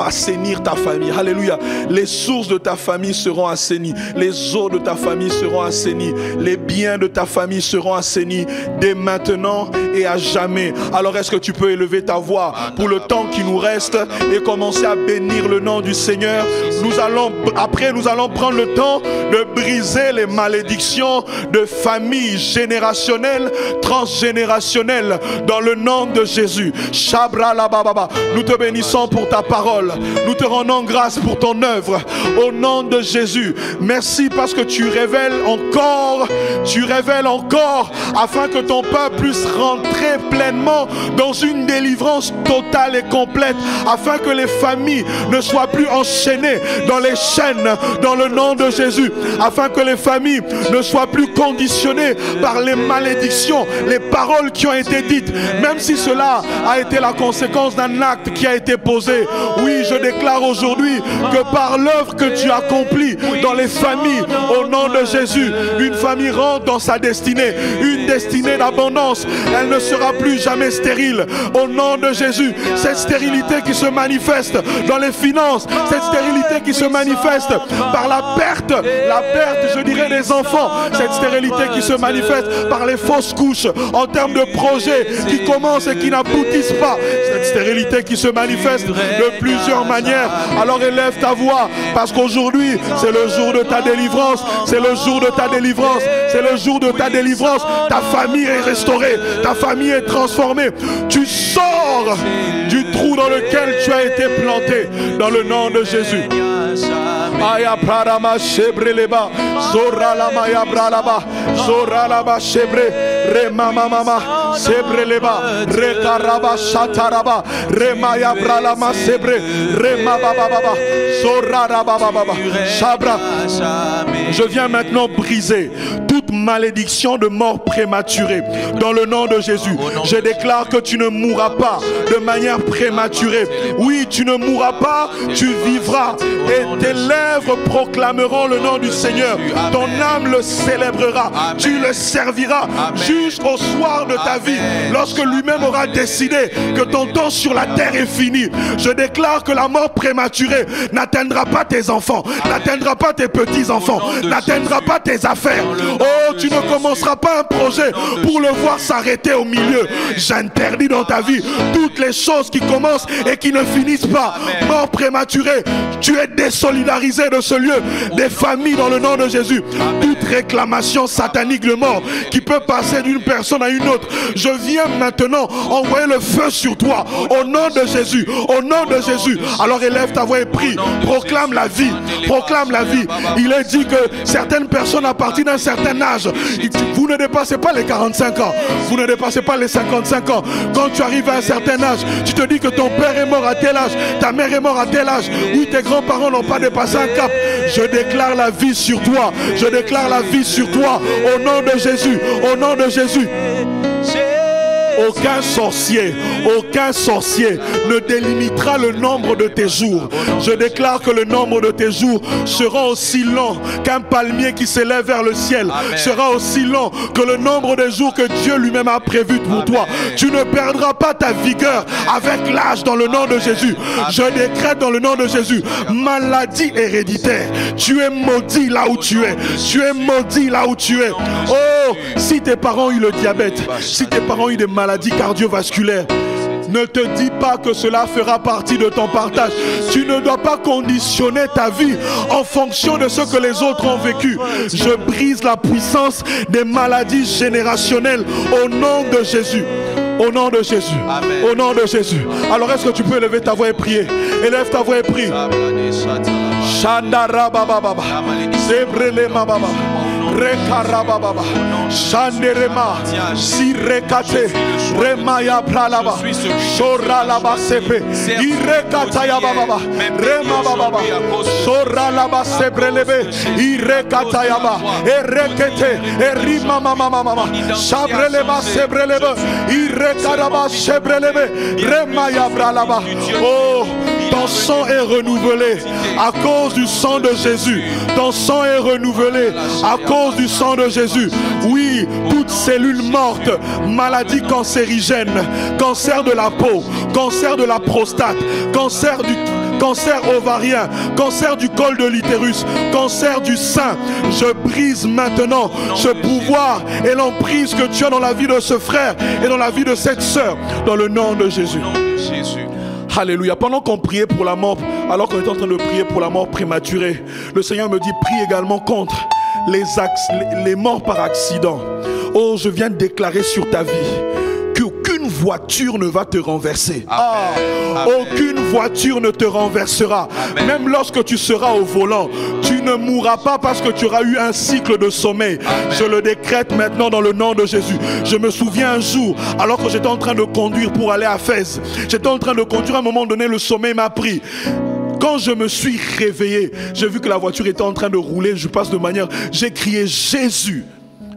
assainir ta famille. Alléluia. Les sources de ta famille seront assainies. Les eaux de ta famille seront assainies. Les biens de ta famille seront assainis dès maintenant et à jamais. Alors est-ce que tu peux élever ta voix pour le temps qui nous reste et commencer à bénir le nom du Seigneur? Nous allons prendre le temps de briser les malédictions de famille générationnelle, transgénérationnelle, dans le nom de Jésus. Shabra la bababa. Nous te bénissons pour ta parole. Nous te rendons grâce pour ton œuvre. Au nom de Jésus. Merci parce que tu révèles encore, afin que ton peuple puisse rentrer pleinement dans une délivrance totale et complète, afin que les familles ne soient plus enchaînées dans les chaînes, dans le nom de Jésus, afin que les familles ne soient plus conditionnées par les malédictions, les paroles qui ont été dites, même si cela a été la conséquence d'un acte qui a été posé. Oui, je déclare aujourd'hui que par l'œuvre que tu accomplis dans les familles, au nom de Jésus, une famille rentre dans sa destinée, une destinée d'abondance. Elle ne sera plus jamais stérile. Au nom de Jésus, cette stérilité qui se manifeste dans les finances, cette stérilité qui se manifeste par la perte, je dirais, des enfants, cette stérilité qui se manifeste par les fausses couches en termes de projets qui commencent et qui n'aboutissent pas, cette stérilité qui se manifeste de plusieurs manières. Alors élève ta voix, parce qu'aujourd'hui c'est le jour de ta délivrance, c'est le jour de ta délivrance, c'est le jour de ta délivrance. Ta famille est restaurée, ta famille est transformée. Tu sors du trou dans lequel tu as été planté, dans le nom de Jésus. Aya prarama shebreleba zora la maya bralaba zora la ba shebre re mama mama shebreleba re karaba shataraba re maya bralama shebre re mama baba zora la baba baba shabra. Je viens maintenant briser toute malédiction de mort prématurée dans le nom de Jésus. Je déclare que tu ne mourras pas de manière prématurée. Oui, tu ne mourras pas, tu vivras et tes lèvres proclameront le nom du Seigneur. Ton âme le célébrera. Tu le serviras jusqu'au soir de ta vie, lorsque lui-même aura décidé que ton temps sur la terre est fini. Je déclare que la mort prématurée n'atteindra pas tes enfants, n'atteindra pas tes petits-enfants, n'atteindra pas tes affaires. Oh, tu ne commenceras pas un projet pour le voir s'arrêter au milieu. J'interdis dans ta vie toutes les choses qui commencent et qui ne finissent pas. Mort prématurée, tu es désolidarisé de ce lieu, des familles dans le nom de Jésus. Toute réclamation satanique de mort qui peut passer d'une personne à une autre, je viens maintenant envoyer le feu sur toi au nom de Jésus, au nom de Jésus. Alors élève ta voix et prie, proclame la vie, proclame la vie. Il est dit que certaines personnes à partir d'un certain âge, vous ne dépassez pas les 45 ans, vous ne dépassez pas les 55 ans. Quand tu arrives à un certain âge, tu te dis que ton père est mort à tel âge, ta mère est morte à tel âge, oui, tes grands-parents n'ont pas dépassé un cap. Je déclare la vie sur toi, je déclare la vie sur toi au nom de Jésus, au nom de Jésus. aucun sorcier ne délimitera le nombre de tes jours. Je déclare que le nombre de tes jours sera aussi long qu'un palmier qui s'élève vers le ciel. Amen. Sera aussi long que le nombre de jours que Dieu lui-même a prévu pour Amen. toi. Tu ne perdras pas ta vigueur avec l'âge dans le nom de Jésus. Je décrète dans le nom de Jésus, maladie héréditaire, tu es maudit là où tu es. Tu es maudit là où tu es. Oh, si tes parents ont eu le diabète, si tes parents ont eu des maladies cardiovasculaires, ne te dis pas que cela fera partie de ton partage. Tu ne dois pas conditionner ta vie en fonction de ce que les autres ont vécu. Je brise la puissance des maladies générationnelles au nom de Jésus. Au nom de Jésus. Amen. Au nom de Jésus. Alors est-ce que tu peux élever ta voix et prier? Élève ta voix et prie. Shandara baba baba. Zebrele mababa. Rekarababa. Shanderema. Sirekate. Remaya pralaba. Soralaba sepe. Irekataya baba. Rema baba. Soralaba sebrelebe. Irekataya ba. Erekete. Erima mama mama. Sabreleba sebrelebe. Irekaraba sebrelebe. Remaya pralaba. Oh, ton sang est renouvelé à cause du sang de Jésus. Ton sang est renouvelé à cause du sang de Jésus. Oui, toute cellule morte, maladie cancérigène, cancer de la peau, cancer de la prostate, cancer ovarien, cancer du col de l'utérus, cancer du sein, je brise maintenant ce pouvoir et l'emprise que tu as dans la vie de ce frère et dans la vie de cette sœur, dans le nom de Jésus. Alléluia. Pendant qu'on priait pour la mort, alors qu'on était en train de prier pour la mort prématurée, le Seigneur me dit, prie également contre les morts par accident. Oh, je viens de déclarer sur ta vie qu'aucune voiture ne va te renverser. Aucune voiture ne te renversera. Amen. Même lorsque tu seras au volant, tu ne mourras pas parce que tu auras eu un cycle de sommeil. Amen. Je le décrète maintenant dans le nom de Jésus. Je me souviens un jour, alors que j'étais en train de conduire pour aller à Fès, j'étais en train de conduire, à un moment donné, le sommeil m'a pris. Quand je me suis réveillé, j'ai vu que la voiture était en train de rouler, je passe de manière, j'ai crié Jésus.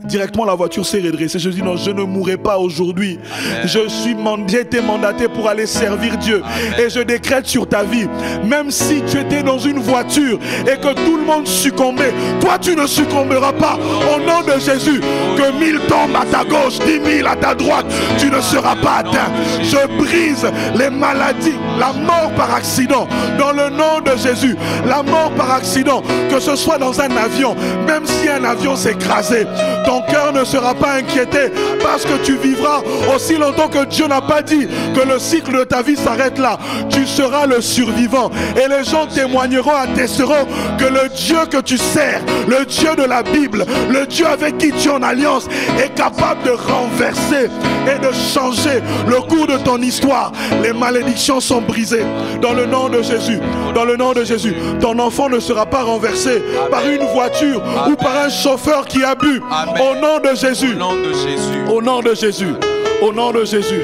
Directement la voiture s'est redressée. Je dis non, je ne mourrai pas aujourd'hui. J'ai été mandaté pour aller servir Dieu. Amen. Et je décrète sur ta vie, même si tu étais dans une voiture et que tout le monde succombait, toi tu ne succomberas pas. Au nom de Jésus, que 1000 tombent à ta gauche, 10 000 à ta droite, tu ne seras pas atteint. Je brise les maladies, la mort par accident, dans le nom de Jésus. La mort par accident, que ce soit dans un avion, même si un avion s'est écrasé, ton cœur ne sera pas inquiété parce que tu vivras aussi longtemps que Dieu n'a pas dit que le cycle de ta vie s'arrête là. Tu seras le survivant et les gens témoigneront, attesteront que le Dieu que tu sers, le Dieu de la Bible, le Dieu avec qui tu es en alliance est capable de renverser et de changer le cours de ton histoire. Les malédictions sont brisées dans le nom de Jésus. Dans le nom de Jésus, ton enfant ne sera pas renversé par une voiture ou par un chauffeur qui a bu. Au nom de Jésus. Au nom de Jésus. Au nom de Jésus. Au nom de Jésus.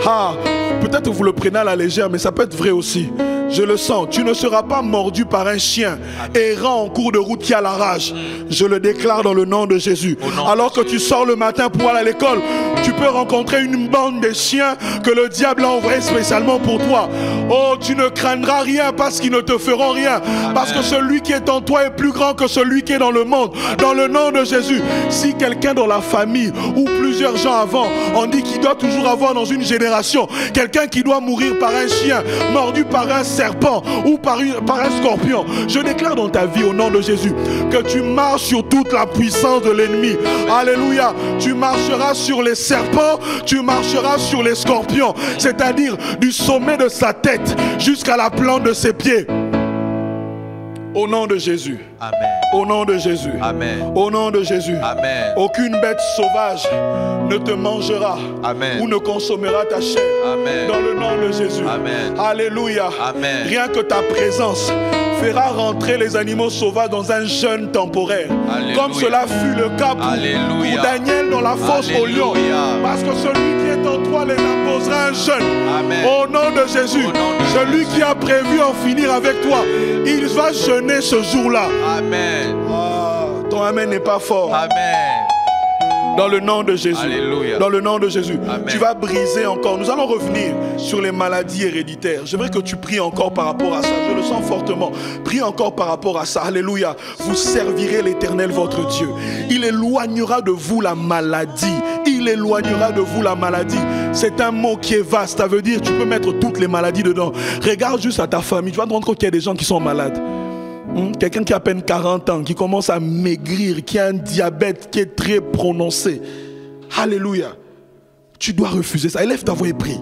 Ah, peut-être que vous le prenez à la légère, mais ça peut être vrai aussi. Je le sens, tu ne seras pas mordu par un chien errant en cours de route qui a la rage. Je le déclare dans le nom de Jésus. Alors que tu sors le matin pour aller à l'école, tu peux rencontrer une bande de chiens que le diable a envoyé spécialement pour toi. Oh, tu ne craindras rien parce qu'ils ne te feront rien. Parce que celui qui est en toi est plus grand que celui qui est dans le monde. Dans le nom de Jésus, si quelqu'un dans la famille ou plusieurs gens avant, on dit qu'il doit toujours avoir dans une génération quelqu'un qui doit mourir par un chien, mordu par un serpent ou par un scorpion, je déclare dans ta vie au nom de Jésus que tu marches sur toute la puissance de l'ennemi. Alléluia. Tu marcheras sur les serpents, tu marcheras sur les scorpions, c'est-à-dire du sommet de sa tête jusqu'à la plante de ses pieds. Au nom de Jésus. Amen. Au nom de Jésus. Amen. Au nom de Jésus. Amen. Aucune bête sauvage ne te mangera. Amen. Ou ne consommera ta chair. Amen. Dans le nom de Jésus. Amen. Alléluia. Amen. Rien que ta présence fera rentrer les animaux sauvages dans un jeûne temporaire. Alléluia. Comme cela fut le cas pour Daniel dans la fosse au lion. Parce que celui qui est en toi les imposera un jeûne. Amen. Au nom de Jésus. Celui qui a prévu en finir avec toi, il va jeûner ce jour-là. Amen. Oh, ton amen n'est pas fort. Amen. Dans le nom de Jésus. Alléluia. Dans le nom de Jésus. Amen. Tu vas briser encore. Nous allons revenir sur les maladies héréditaires. J'aimerais que tu pries encore par rapport à ça. Je le sens fortement. Prie encore par rapport à ça. Alléluia. Vous servirez l'Éternel votre Dieu. Il éloignera de vous la maladie. Il éloignera de vous la maladie. C'est un mot qui est vaste. Ça veut dire tu peux mettre toutes les maladies dedans. Regarde juste à ta famille. Tu vas te rendre compte qu'il y a des gens qui sont malades. Quelqu'un qui a à peine 40 ans, qui commence à maigrir, qui a un diabète qui est très prononcé. Alléluia. Tu dois refuser ça. Élève ta voix et prie.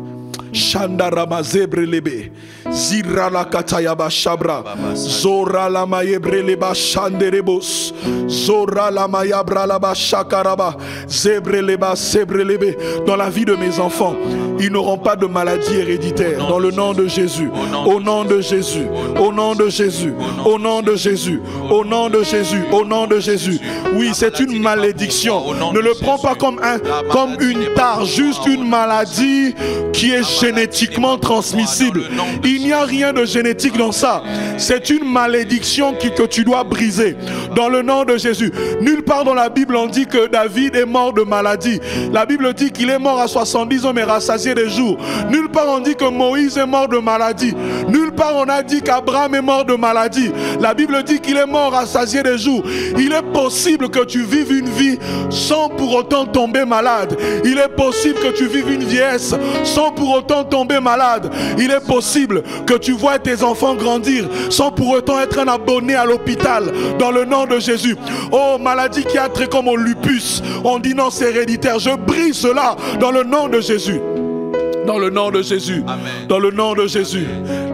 Shandarama zebrelebe Zira la katayaba shabra Zora la mayebreleba shanderebos Zora la mayabra laba shakaraba Zebreleba sebrelebe. Dans la vie de mes enfants, ils n'auront pas de maladie héréditaire. Dans le nom de Jésus. Au nom de Jésus. Au nom de Jésus. Au nom de Jésus. Au nom de Jésus. Au nom de Jésus. Oui, c'est une malédiction. Ne le prends pas comme une tare, juste une maladie qui est génétiquement transmissible. Il n'y a rien de génétique dans ça. C'est une malédiction que tu dois briser. Dans le nom de Jésus. Nulle part dans la Bible on dit que David est mort de maladie. La Bible dit qu'il est mort à 70 ans mais rassasié des jours. Nulle part on dit que Moïse est mort de maladie. Nulle part on a dit qu'Abraham est mort de maladie. La Bible dit qu'il est mort rassasié des jours. Il est possible que tu vives une vie sans pour autant tomber malade. Il est possible que tu vives une vieillesse sans pour autant tomber malade. Il est possible que tu vois tes enfants grandir sans pour autant être un abonné à l'hôpital. Dans le nom de Jésus. Oh, maladie qui a trait comme au lupus. On dit non, c'est héréditaire. Je brise cela dans le nom de Jésus. Dans le nom de Jésus. Amen. Dans le nom de Jésus.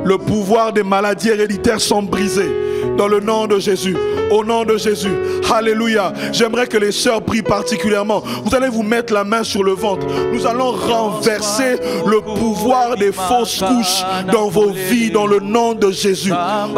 Le pouvoir des maladies héréditaires sont brisés. Dans le nom de Jésus. Au nom de Jésus. Alléluia. J'aimerais que les sœurs prient particulièrement. Vous allez vous mettre la main sur le ventre. Nous allons renverser le pouvoir des fausses couches dans vos vies dans le nom de Jésus.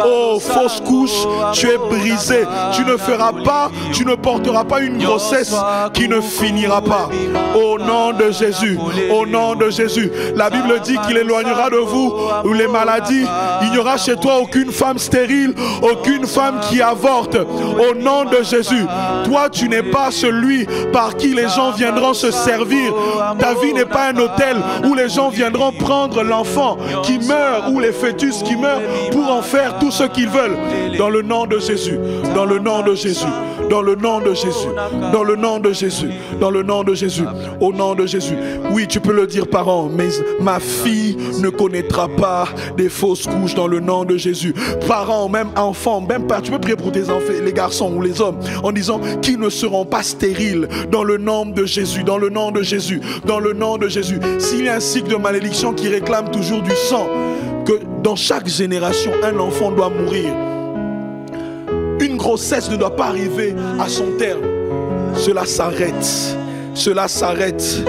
Oh, fausse couche, tu es brisé. Tu ne porteras pas une grossesse qui ne finira pas. Au nom de Jésus. Au nom de Jésus. La Bible dit qu'il éloignera de vous les maladies. Il n'y aura chez toi aucune femme stérile, aucune femme qui avorte. Au nom de Jésus. Toi, tu n'es pas celui par qui les gens viendront se servir. Ta vie n'est pas un hôtel où les gens viendront prendre l'enfant qui meurt ou les fœtus qui meurent pour en faire tout ce qu'ils veulent. Dans le nom de Jésus. Dans le nom de Jésus. Dans le nom de Jésus. Dans le nom de Jésus. Dans le nom de Jésus. Au nom de Jésus. Oui, tu peux le dire, parents, mais ma fille ne connaîtra pas des fausses couches dans le nom de Jésus. Parents, même enfants, même pas, tu peux prier pour tes enfants, les garçons ou les hommes, en disant qu'ils ne seront pas stériles dans le nom de Jésus, dans le nom de Jésus, dans le nom de Jésus. S'il y a un cycle de malédiction qui réclame toujours du sang, que dans chaque génération, un enfant doit mourir. Une grossesse ne doit pas arriver à son terme. Cela s'arrête. Cela s'arrête.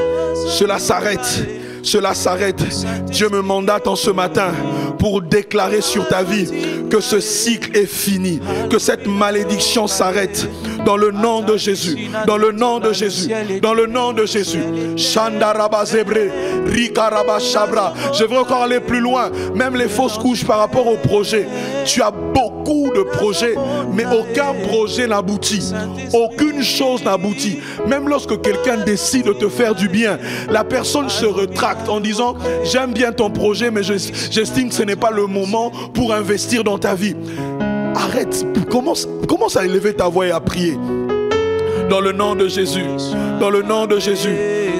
Cela s'arrête. Cela s'arrête. Dieu me mandate en ce matin pour déclarer sur ta vie que ce cycle est fini, que cette malédiction s'arrête dans le nom de Jésus, dans le nom de Jésus, dans le nom de Jésus. Shandaraba Zebre, Rikaraba Shabra. Je veux encore aller plus loin, même les fausses couches par rapport au projet. Tu as beaucoup de projets, mais aucun projet n'aboutit. Aucune chose n'aboutit. Même lorsque quelqu'un décide de te faire du bien, la personne se retracte en disant j'aime bien ton projet, mais j'estime que ce n'est pas le moment pour investir dans ta vie. Arrête, commence à élever ta voix et à prier. Dans le nom de Jésus, dans le nom de Jésus,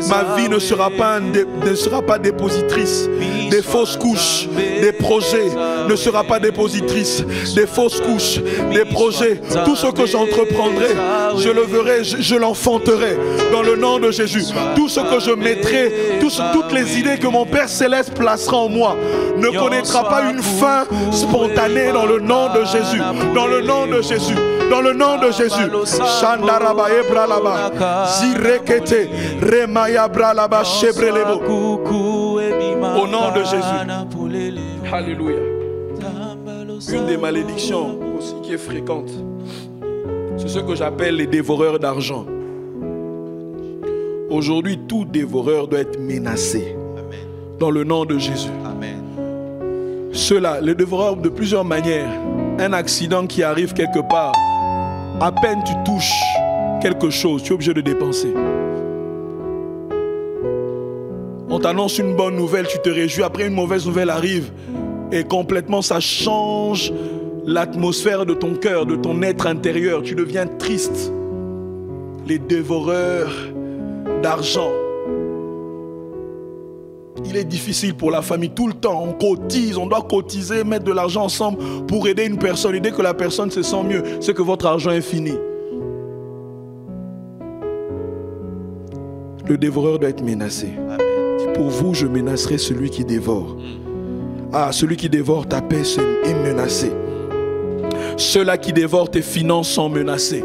ma vie ne sera pas dépositrice des fausses couches, des projets, ne sera pas dépositrice des fausses couches, des projets. Tout ce que j'entreprendrai, je le verrai, je l'enfanterai dans le nom de Jésus. Tout ce que je mettrai, toutes les idées que mon Père Céleste placera en moi ne connaîtra pas une fin spontanée dans le nom de Jésus. Dans le nom de Jésus. Dans le nom de Jésus. Shandaraba ebralaba. Zirekete. Remaya bralaba shebrelebo. Au nom de Jésus. Alléluia. Une des malédictions aussi qui est fréquente, c'est ce que j'appelle les dévoreurs d'argent. Aujourd'hui, tout dévoreur doit être menacé. Amen. Dans le nom de Jésus. Amen. Ceux-là, les dévoreurs de plusieurs manières. Un accident qui arrive quelque part, à peine tu touches quelque chose, tu es obligé de dépenser. On t'annonce une bonne nouvelle, tu te réjouis, après une mauvaise nouvelle arrive et complètement ça change l'atmosphère de ton cœur, de ton être intérieur. Tu deviens triste. Les dévoreurs d'argent. Il est difficile pour la famille tout le temps. On cotise, on doit cotiser, mettre de l'argent ensemble pour aider une personne. Et dès que la personne se sent mieux, c'est que votre argent est fini. Le dévoreur doit être menacé. Pour vous, je menacerai celui qui dévore. Ah, celui qui dévore ta paix est menacé. Ceux-là qui dévorent tes finances sont menacés.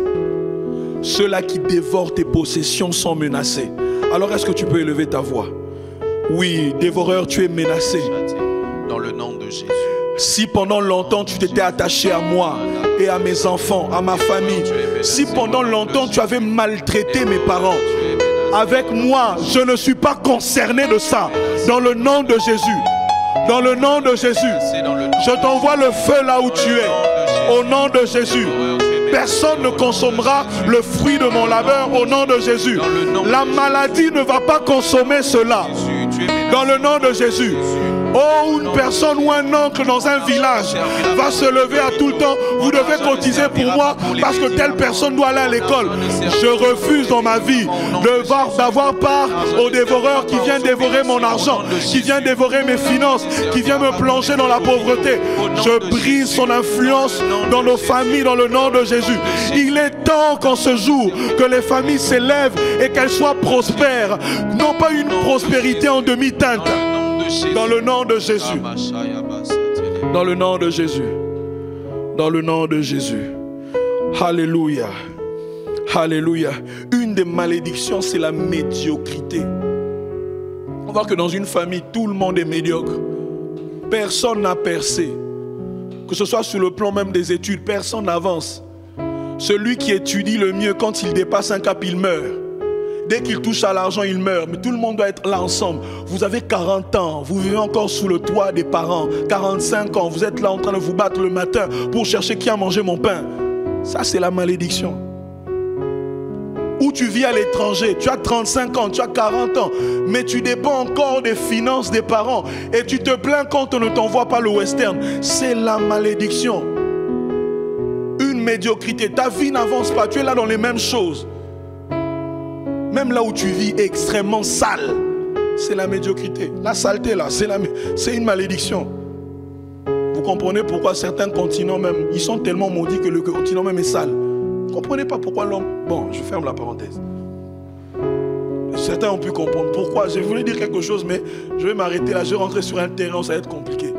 Ceux-là qui dévorent tes possessions sont menacés. Alors est-ce que tu peux élever ta voix? Oui, dévoreur, tu es menacé. Dans le nom de Jésus. Si pendant longtemps tu t'étais attaché à moi et à mes enfants, à ma famille, si pendant longtemps tu avais maltraité mes parents, avec moi, je ne suis pas concerné de ça. Dans le nom de Jésus. Dans le nom de Jésus. Je t'envoie le feu là où tu es. Au nom de Jésus. Personne ne consommera le fruit de mon labeur au nom de Jésus. La maladie ne va pas consommer cela. Dans le nom de Jésus. Oh, une personne ou un oncle dans un village va se lever à tout le temps. Vous devez cotiser pour moi parce que telle personne doit aller à l'école. Je refuse dans ma vie d'avoir part au dévoreur qui vient dévorer mon argent, qui vient dévorer mes finances, qui vient me plonger dans la pauvreté. Je brise son influence dans nos familles dans le nom de Jésus. Il est temps qu'en ce jour que les familles s'élèvent et qu'elles soient prospères. Non pas une prospérité en demi-teinte. Dans le nom de Jésus. Dans le nom de Jésus. Dans le nom de Jésus. Alléluia. Alléluia. Une des malédictions, c'est la médiocrité. On voit que dans une famille, tout le monde est médiocre. Personne n'a percé. Que ce soit sur le plan même des études, personne n'avance. Celui qui étudie le mieux, quand il dépasse un cap, il meurt. Dès qu'il touche à l'argent, il meurt. Mais tout le monde doit être là ensemble. Vous avez 40 ans, vous vivez encore sous le toit des parents. 45 ans, vous êtes là en train de vous battre le matin pour chercher qui a mangé mon pain. Ça, c'est la malédiction. Ou tu vis à l'étranger, tu as 35 ans, tu as 40 ans, mais tu dépends encore des finances des parents. Et tu te plains quand on ne t'envoie pas le western. C'est la malédiction. Une médiocrité. Ta vie n'avance pas, tu es là dans les mêmes choses. Même là où tu vis est extrêmement sale. C'est la médiocrité. La saleté là, c'est une malédiction. Vous comprenez pourquoi certains continents même, ils sont tellement maudits que le continent même est sale. Vous ne comprenez pas pourquoi l'homme... Bon, je ferme la parenthèse. Certains ont pu comprendre pourquoi. Je voulais dire quelque chose, mais je vais m'arrêter là. Je vais rentrer sur un terrain où ça va être compliqué.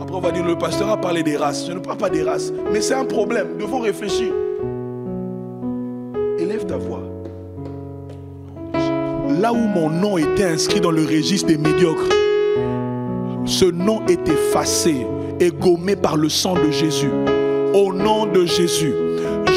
Après, on va dire, le pasteur a parlé des races. Je ne parle pas des races, mais c'est un problème. Nous devons réfléchir. Élève ta voix. Là où mon nom était inscrit dans le registre des médiocres, ce nom est effacé et gommé par le sang de Jésus. Au nom de Jésus,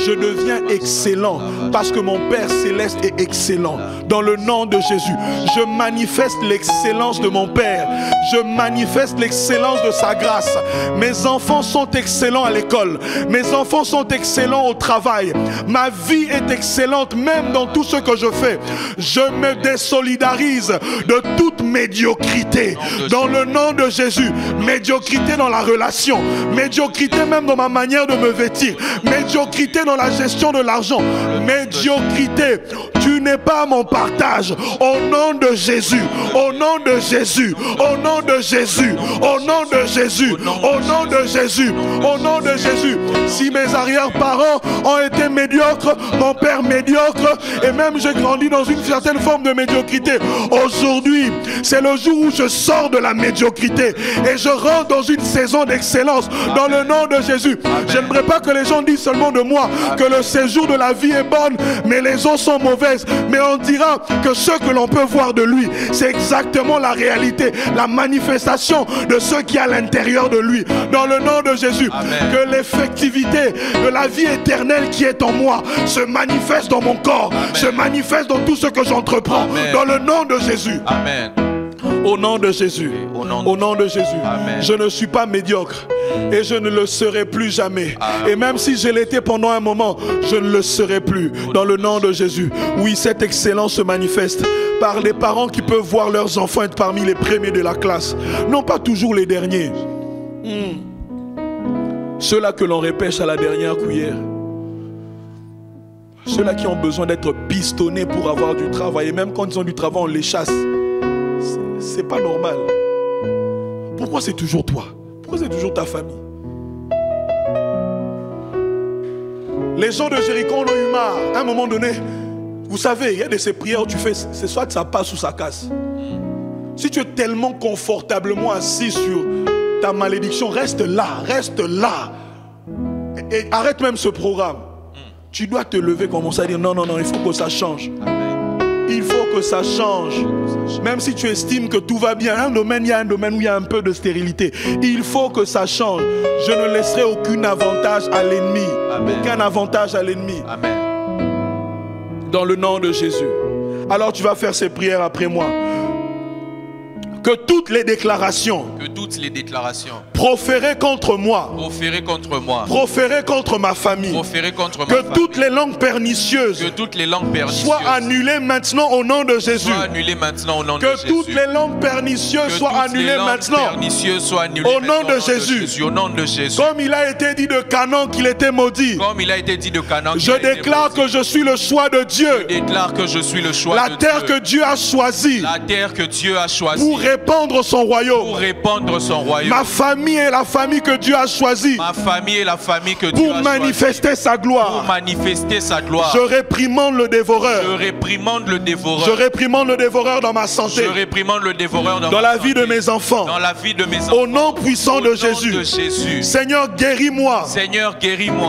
je deviens excellent parce que mon Père Céleste est excellent. Dans le nom de Jésus, je manifeste l'excellence de mon Père. Je manifeste l'excellence de sa grâce. Mes enfants sont excellents à l'école. Mes enfants sont excellents au travail. Ma vie est excellente même dans tout ce que je fais. Je me désolidarise de toute médiocrité. Dans le nom de Jésus, médiocrité dans la relation, médiocrité même dans ma manière de me vêtir, médiocrité dans la gestion de l'argent, médiocrité. Tu n'es pas mon partage. Au nom de Jésus, au nom de Jésus, au nom de Jésus, au nom de Jésus, au nom de Jésus, au nom de Jésus. Si mes arrière-parents ont été médiocres, mon père médiocre, et même j'ai grandi dans une certaine forme de médiocrité, aujourd'hui, c'est le jour où je sors de la médiocrité et je rentre dans une saison d'excellence. Dans le nom de Jésus. Je n'aimerais pas que les gens disent seulement de moi que le séjour de la vie est bonne, mais les eaux sont mauvaises. Mais on dira que ce que l'on peut voir de lui, c'est exactement la réalité, la manifestation de ce qui est à l'intérieur de lui. Dans le nom de Jésus, que l'effectivité de la vie éternelle qui est en moi se manifeste dans mon corps, se manifeste dans tout ce que j'entreprends. Dans le nom de Jésus. Amen. Au nom de Jésus. Au nom de Jésus. Amen. Je ne suis pas médiocre. Et je ne le serai plus jamais. Amen. Et même si je l'étais pendant un moment, je ne le serai plus. Dans le nom de Jésus. Oui, cette excellence se manifeste par les parents qui peuvent voir leurs enfants être parmi les premiers de la classe. Non pas toujours les derniers. Ceux-là que l'on repêche à la dernière cuillère. Ceux-là qui ont besoin d'être pistonnés pour avoir du travail. Et même quand ils ont du travail, on les chasse. C'est pas normal. Pourquoi c'est toujours toi? Pourquoi c'est toujours ta famille? Les gens de Jéricho en ont eu marre. À un moment donné, vous savez, il y a de ces prières où tu fais, c'est soit que ça passe ou ça casse. Si tu es tellement confortablement assis sur ta malédiction, reste là, reste là. Et arrête même ce programme. Tu dois te lever, commencer à dire non, non, non, il faut que ça change. Il faut que ça change. Même si tu estimes que tout va bien, il y a un domaine où il y a un peu de stérilité. Il faut que ça change. Je ne laisserai aucun avantage à l'ennemi. Aucun avantage à l'ennemi. Dans le nom de Jésus. Alors tu vas faire ces prières après moi. Que toutes les déclarations proférées contre moi, proférées contre ma famille, que toutes les langues pernicieuses soient annulées maintenant au nom de Jésus. Que toutes les langues pernicieuses soient annulées maintenant au nom de Jésus. Comme il a été dit de Canaan qu'il était maudit, je déclare que je suis le choix de Dieu. La terre que Dieu a choisie pour répandre son royaume. Ma famille est la famille que Dieu a choisie pour manifester sa gloire. Je réprimande le dévoreur. Je réprimande le dévoreur dans ma santé, dans la vie de mes enfants. Au nom puissant de Jésus. Seigneur, guéris-moi.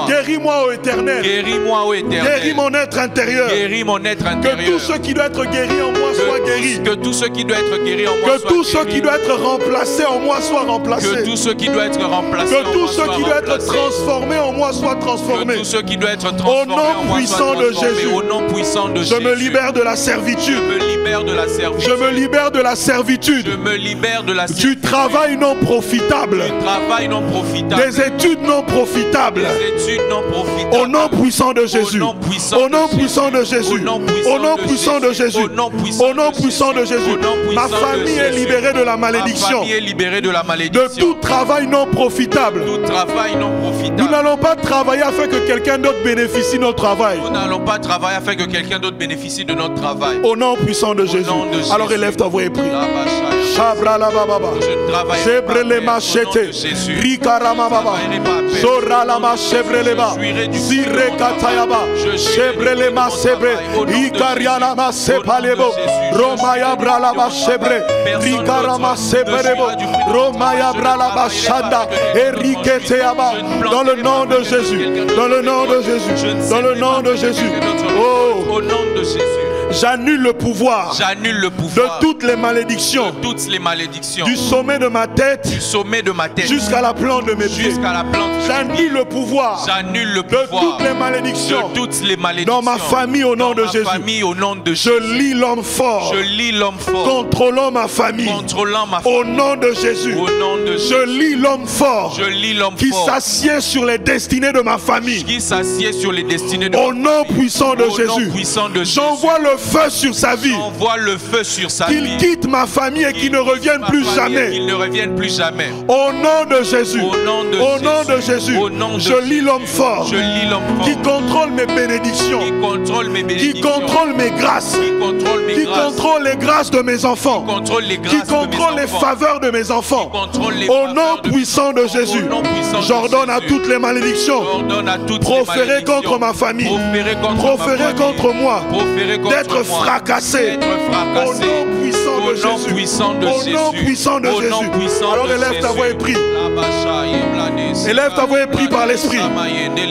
Guéris-moi, ô Éternel. Guéris mon être intérieur. Que tout ce qui doit être guéri en moi soit guéri. Que tout ce qui doit être guéri en moi que tout ce qui doit être remplacé en moi soit remplacé. Que tout ce qui doit être remplacé que tout ce qui doit être transformé en moi soit transformé. Que tout ce qui doit être transformé au nom puissant de Jésus. Au nom puissant de Jésus. Je me libère de la servitude. Je me libère de la servitude. Je me libère de la servitude. Du travail non profitable. Des études non profitables. Au nom puissant de Jésus. Au nom puissant de Jésus. Au nom puissant de Jésus. Au nom puissant de Jésus. Ma famille est libérée de la malédiction. De tout travail non profitable. Nous n'allons pas travailler afin que quelqu'un d'autre bénéficie de notre travail. Au nom puissant de Jésus. Alors élève ta voix et prie. Shabra la baba. Zebre les machetes. Rikarama baba. Zora la machebre les ba. Zire katayaba. Shebre les machebre. Ikariana masepalebo. Romaya bra la machebre. Rikarama sebrebo. Romaya bra la machanda. Eriketeaba. Dans le nom de Jésus. Dans le nom de Jésus. Dans le nom de Jésus. Oh. Au nom de Jésus. J'annule le pouvoir de toutes les malédictions, du sommet de ma tête jusqu'à la plante de mes pieds. J'annule le pouvoir de toutes les malédictions dans ma famille au nom de Jésus. Je lis l'homme fort contrôlant ma famille au nom de Jésus. Je lis l'homme fort qui s'assied sur les destinées de ma famille au nom puissant de Jésus. J'envoie le feu sur sa vie. Qu'il quitte ma famille et qu'il ne revienne plus jamais. Au nom de Jésus. Au nom de Jésus. Je lis l'homme fort qui contrôle mes bénédictions, qui contrôle mes grâces, qui contrôle les grâces de mes enfants, qui contrôle les faveurs de mes enfants. Au nom puissant de Jésus, j'ordonne à toutes les malédictions proférées contre ma famille, proférées contre moi, d'être fracassé au nom puissant de Jésus. Au nom puissant de Jésus. Alors élève ta voix et prie. Élève ta voix et prie par l'esprit.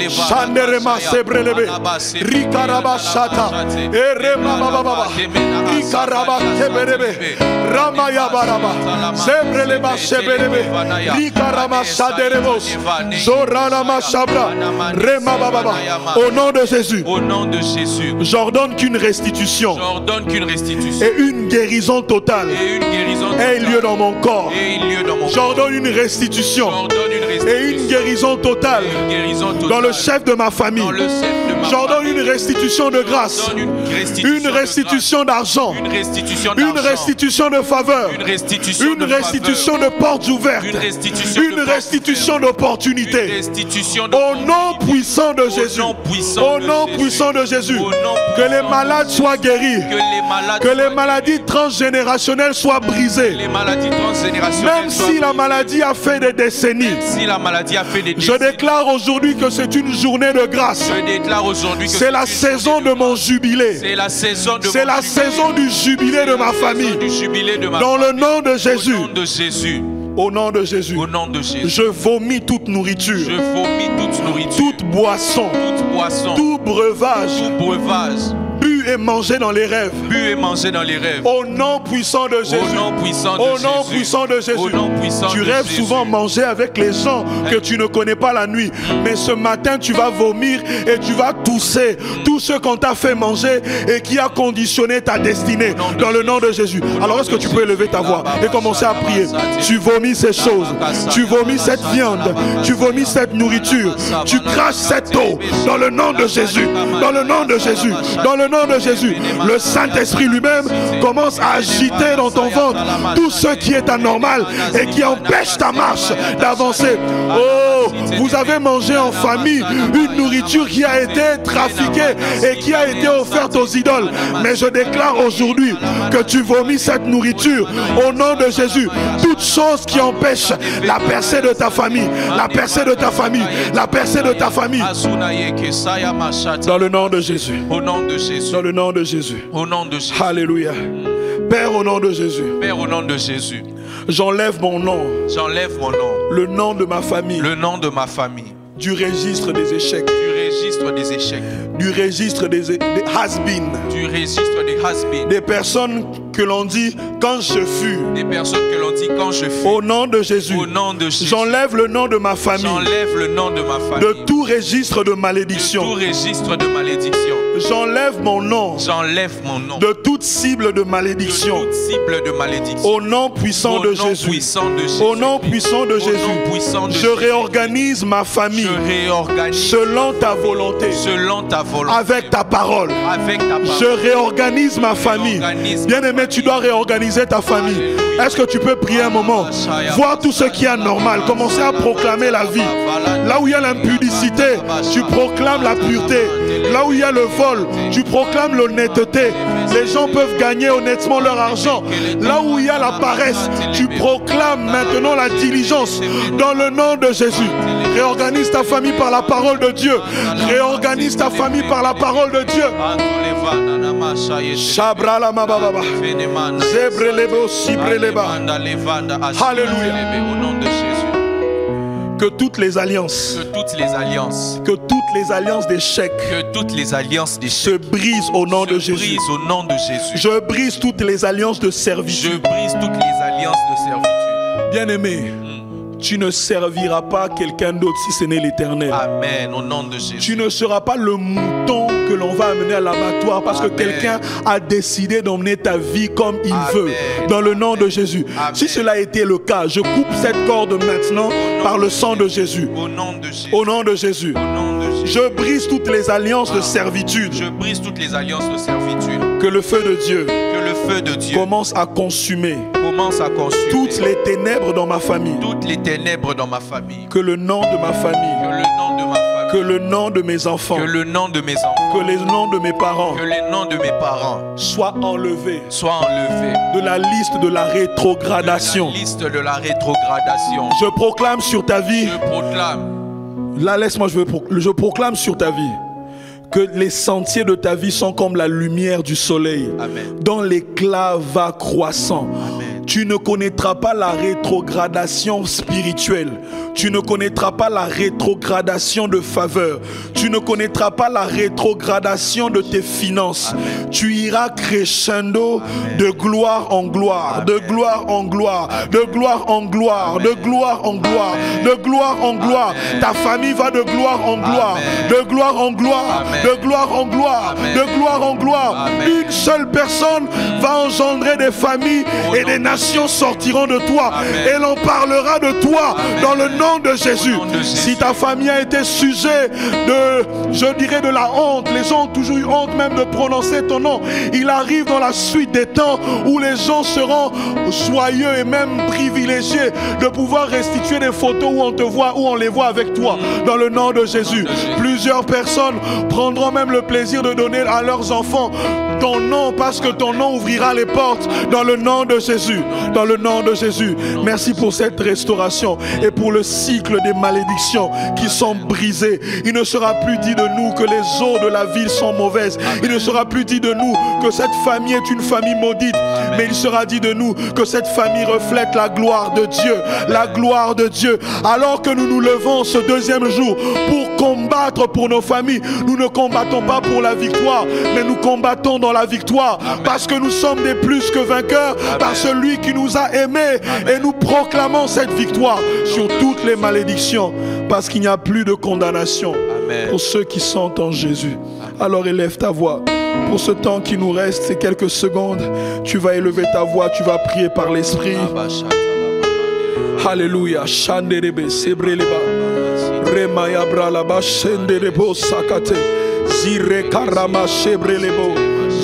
Chanderema sebrelebe. Rikaraba shata. Erema baba. Rikaraba sebrelebe. Ramaya baraba. Sebreleba sebrelebe. Rikarama shaderebos. Zoralama shabra. Rema baba. Au nom de Jésus. J'ordonne qu'une restitution restitution J'ordonne qu'une restitution et une guérison totale et une guérison ait lieu dans mon corps. ait lieu dans mon corps. J'ordonne une restitution J'ordonne une restitution et une guérison totale et une guérison totale dans le chef de ma famille. dans le chef de ma J'ordonne famille. une restitution de grâce, J'ordonne une restitution d'argent, une restitution une d'argent, restitution de faveur, une restitution une restitution de portes ouvertes, une restitution une restitution d'opportunités. restitution Au nom puissant de Jésus, au nom puissant de Jésus, que les malades soient guéris, que les maladies transgénérationnelles soient brisées. les maladies transgénérationnelles Même si la maladie a fait des décennies, si la maladie a fait des je déclare aujourd'hui que c'est une journée de grâce. je déclare aujourd'hui que C'est la saison de mon jubilé. c'est la saison de C'est mon la jubilé. saison du jubilé de ma Saison famille. du jubilé de ma Dans le nom de Au Jésus. nom de Jésus. Au nom de Jésus. Au nom de Jésus. Je vomis toute nourriture, Je vomis toute nourriture, toute boisson, toute boisson, tout breuvage, tout breuvage, bu et mangé dans les rêves. bu et mangé dans les rêves. Au nom puissant de Jésus. Au nom puissant de Au Jésus. nom puissant de Au Jésus. nom puissant Tu de rêves Jésus. souvent manger avec les gens que tu ne connais pas la nuit. Mais ce matin, tu vas vomir et tu vas tousser tout ce qu'on t'a fait manger et qui a conditionné ta destinée. Dans le nom de Jésus. Alors est-ce que tu peux élever ta voix et commencer à prier? Tu vomis ces choses. Tu vomis cette viande. Tu vomis cette nourriture. Tu craches cette eau. Dans le nom de Jésus. Dans le nom de Jésus. Dans le nom de Jésus. Le Saint-Esprit lui-même commence à agiter dans ton ventre tout ce qui est anormal et qui empêche ta marche d'avancer. Oh, vous avez mangé en famille une nourriture qui a été trafiquée et qui a été offerte aux idoles. Mais je déclare aujourd'hui que tu vomis cette nourriture au nom de Jésus. Toute chose qui empêche la percée de ta famille, la percée de ta famille, la percée de ta famille. Dans le nom de Jésus. Au nom de Jésus. Dans le nom de Jésus. Au nom de Jésus. Alléluia. Père, au nom de Jésus, Père, au nom de Jésus, j'enlève mon nom, j'enlève mon nom, le nom de ma famille, le nom de ma famille, du registre des échecs, du registre des échecs, du registre des has-been, du registre des has-been, des personnes que l'on dit quand je fus. des personnes que l'on dit quand je fus. Au nom de Jésus, Au nom de Jésus, j'enlève le nom de ma famille, j'enlève le nom de ma famille, de tout registre de de tout malédiction. registre de malédiction. J'enlève mon nom J'enlève mon nom de toute cible de de malédiction. toute cible de malédiction. Au nom puissant Au de nom Jésus. puissant de Jésus. Au nom puissant de Au Jésus. nom puissant de Je Jésus. réorganise ma famille Je réorganise selon ta volonté, selon ta volonté, avec ta parole. avec ta parole. Je réorganise ma famille. réorganise Bien aimé, tu dois réorganiser ta famille. Alléluia. Est-ce que tu peux prier un moment? Voir tout ce qui est anormal. Commencer à proclamer la vie. Là où il y a l'impudicité, tu proclames la pureté. Là où il y a le vol, tu proclames l'honnêteté. Les gens peuvent gagner honnêtement leur argent. Là où il y a la paresse, tu proclames maintenant la diligence. Dans le nom de Jésus, réorganise ta famille par la parole de Dieu. Réorganise ta famille par la parole de Dieu. Shabra la mababa. Zebrelebo sibreleba. Alléluia. Au nom de Jésus. Que toutes les alliances, Que toutes les alliances, d'échecs que toutes les alliances des se brisent au nom de se Jésus. brisent au nom de Jésus. Je brise toutes les alliances de Je servitude. brise toutes les alliances de servitude. Bien-aimé, tu ne serviras pas quelqu'un d'autre si ce n'est l'Éternel. Amen. Au nom de Jésus. Tu ne seras pas le mouton que l'on va amener à l'abattoir parce que Amen. quelqu'un a décidé d'emmener ta vie comme il Amen. veut. Dans le nom de Jésus. Amen. Si cela a été le cas, je coupe cette corde maintenant par le sang de Jésus. Au nom de Jésus. Au nom de Jésus. Au nom de Jésus. Je brise toutes les alliances de servitude. Je brise toutes les alliances de servitude. Que le feu de Dieu Que le feu de Dieu commence à consumer commence à consumer toutes les ténèbres dans ma famille. toutes les ténèbres dans ma famille. Que le nom de ma famille, Que le nom de ma famille, que le nom de mes enfants, que le nom de mes enfants, que les noms de mes parents que les noms de mes parents soient enlevés soient enlevés de la liste de la rétrogradation. de la liste de la rétrogradation. Je proclame sur ta vie, Je proclame, là laisse-moi, je proclame sur ta vie que les sentiers de ta vie sont comme la lumière du soleil, Amen. dont l'éclat va croissant. Amen. tu ne connaîtras pas la rétrogradation spirituelle. Tu ne connaîtras pas la rétrogradation de faveur. Tu ne connaîtras pas la rétrogradation de tes finances. Amen. Tu iras crescendo. Amen. De gloire en gloire, Amen. de gloire en gloire, Amen. de gloire en gloire, Amen. de gloire en gloire, Amen. de gloire en gloire. Amen. Ta famille va de gloire en gloire, Amen. de gloire en gloire, Amen. de gloire en gloire, Amen. de gloire en gloire. Amen. Une seule personne va engendrer des familles Au et nom des de nations Jésus. sortiront de toi. Amen. Elle en parlera de toi Amen. dans le nom de Jésus. nom de Jésus. Si ta famille a été sujet de, je dirais, de la honte, les gens ont toujours eu honte même de prononcer ton nom. Il arrive dans la suite des temps où les gens seront joyeux et même privilégiés de pouvoir restituer des photos où on te voit, où on les voit avec toi. Dans le nom de Jésus. Plusieurs personnes prendront même le plaisir de donner à leurs enfants ton nom, parce que ton nom ouvrira les portes dans le nom de Jésus. Dans le nom de Jésus. Merci pour cette restauration et pour le cycle des malédictions qui sont brisées. Il ne sera plus dit de nous que les eaux de la ville sont mauvaises. Il ne sera plus dit de nous que cette famille est une famille maudite. Mais il sera dit de nous que cette famille reflète la gloire de Dieu. La gloire de Dieu. Alors que nous nous levons ce deuxième jour pour combattre pour nos familles, nous ne combattons pas pour la victoire, mais nous combattons dans la victoire. Amen. Parce que nous sommes des plus que vainqueurs. Amen. Par celui qui nous a aimés. Et nous proclamons cette victoire sur toutes les malédictions. Parce qu'il n'y a plus de condamnation Amen. pour ceux qui sont en Jésus. Alors élève ta voix. Pour ce temps qui nous reste, ces quelques secondes, tu vas élever ta voix, tu vas prier par l'Esprit. Alléluia. Shanderebe, sebreleba. Remaya bralaba, shenderebo sakate. Zire karama shebrelebo.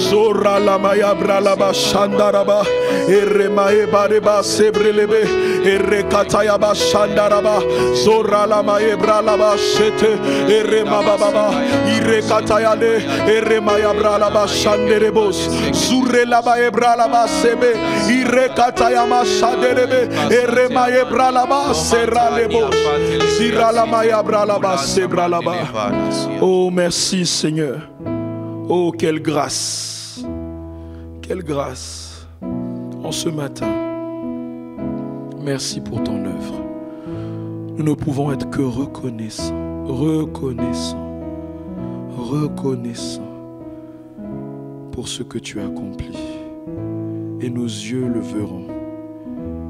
Zora lamaya bralaba, shandaraba. Eremae bareba, sebrelebe. Erekatayaba, shandaraba. Zora lamaye bralaba, shete. Eremababa. Irekatayade. Eremaya bralaba, shanderebos. Zure labaye bralaba, sebe. Irekatayama, shanderebe. Eremaye bralaba, seralebos. Zira lamaya bralaba, sebralaba. Oh, merci Seigneur. Oh, quelle grâce. Quelle grâce. En ce matin. Merci pour ton œuvre. Nous ne pouvons être que reconnaissants. Reconnaissants. Reconnaissants pour ce que tu as accompli. Et nos yeux le verront.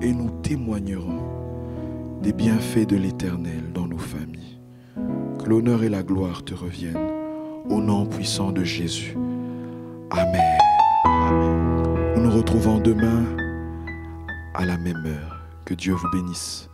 Et nous témoignerons des bienfaits de l'Éternel dans nos familles. Que l'honneur et la gloire te reviennent au nom puissant de Jésus. Amen. Amen. Nous nous retrouvons demain à la même heure. Que Dieu vous bénisse.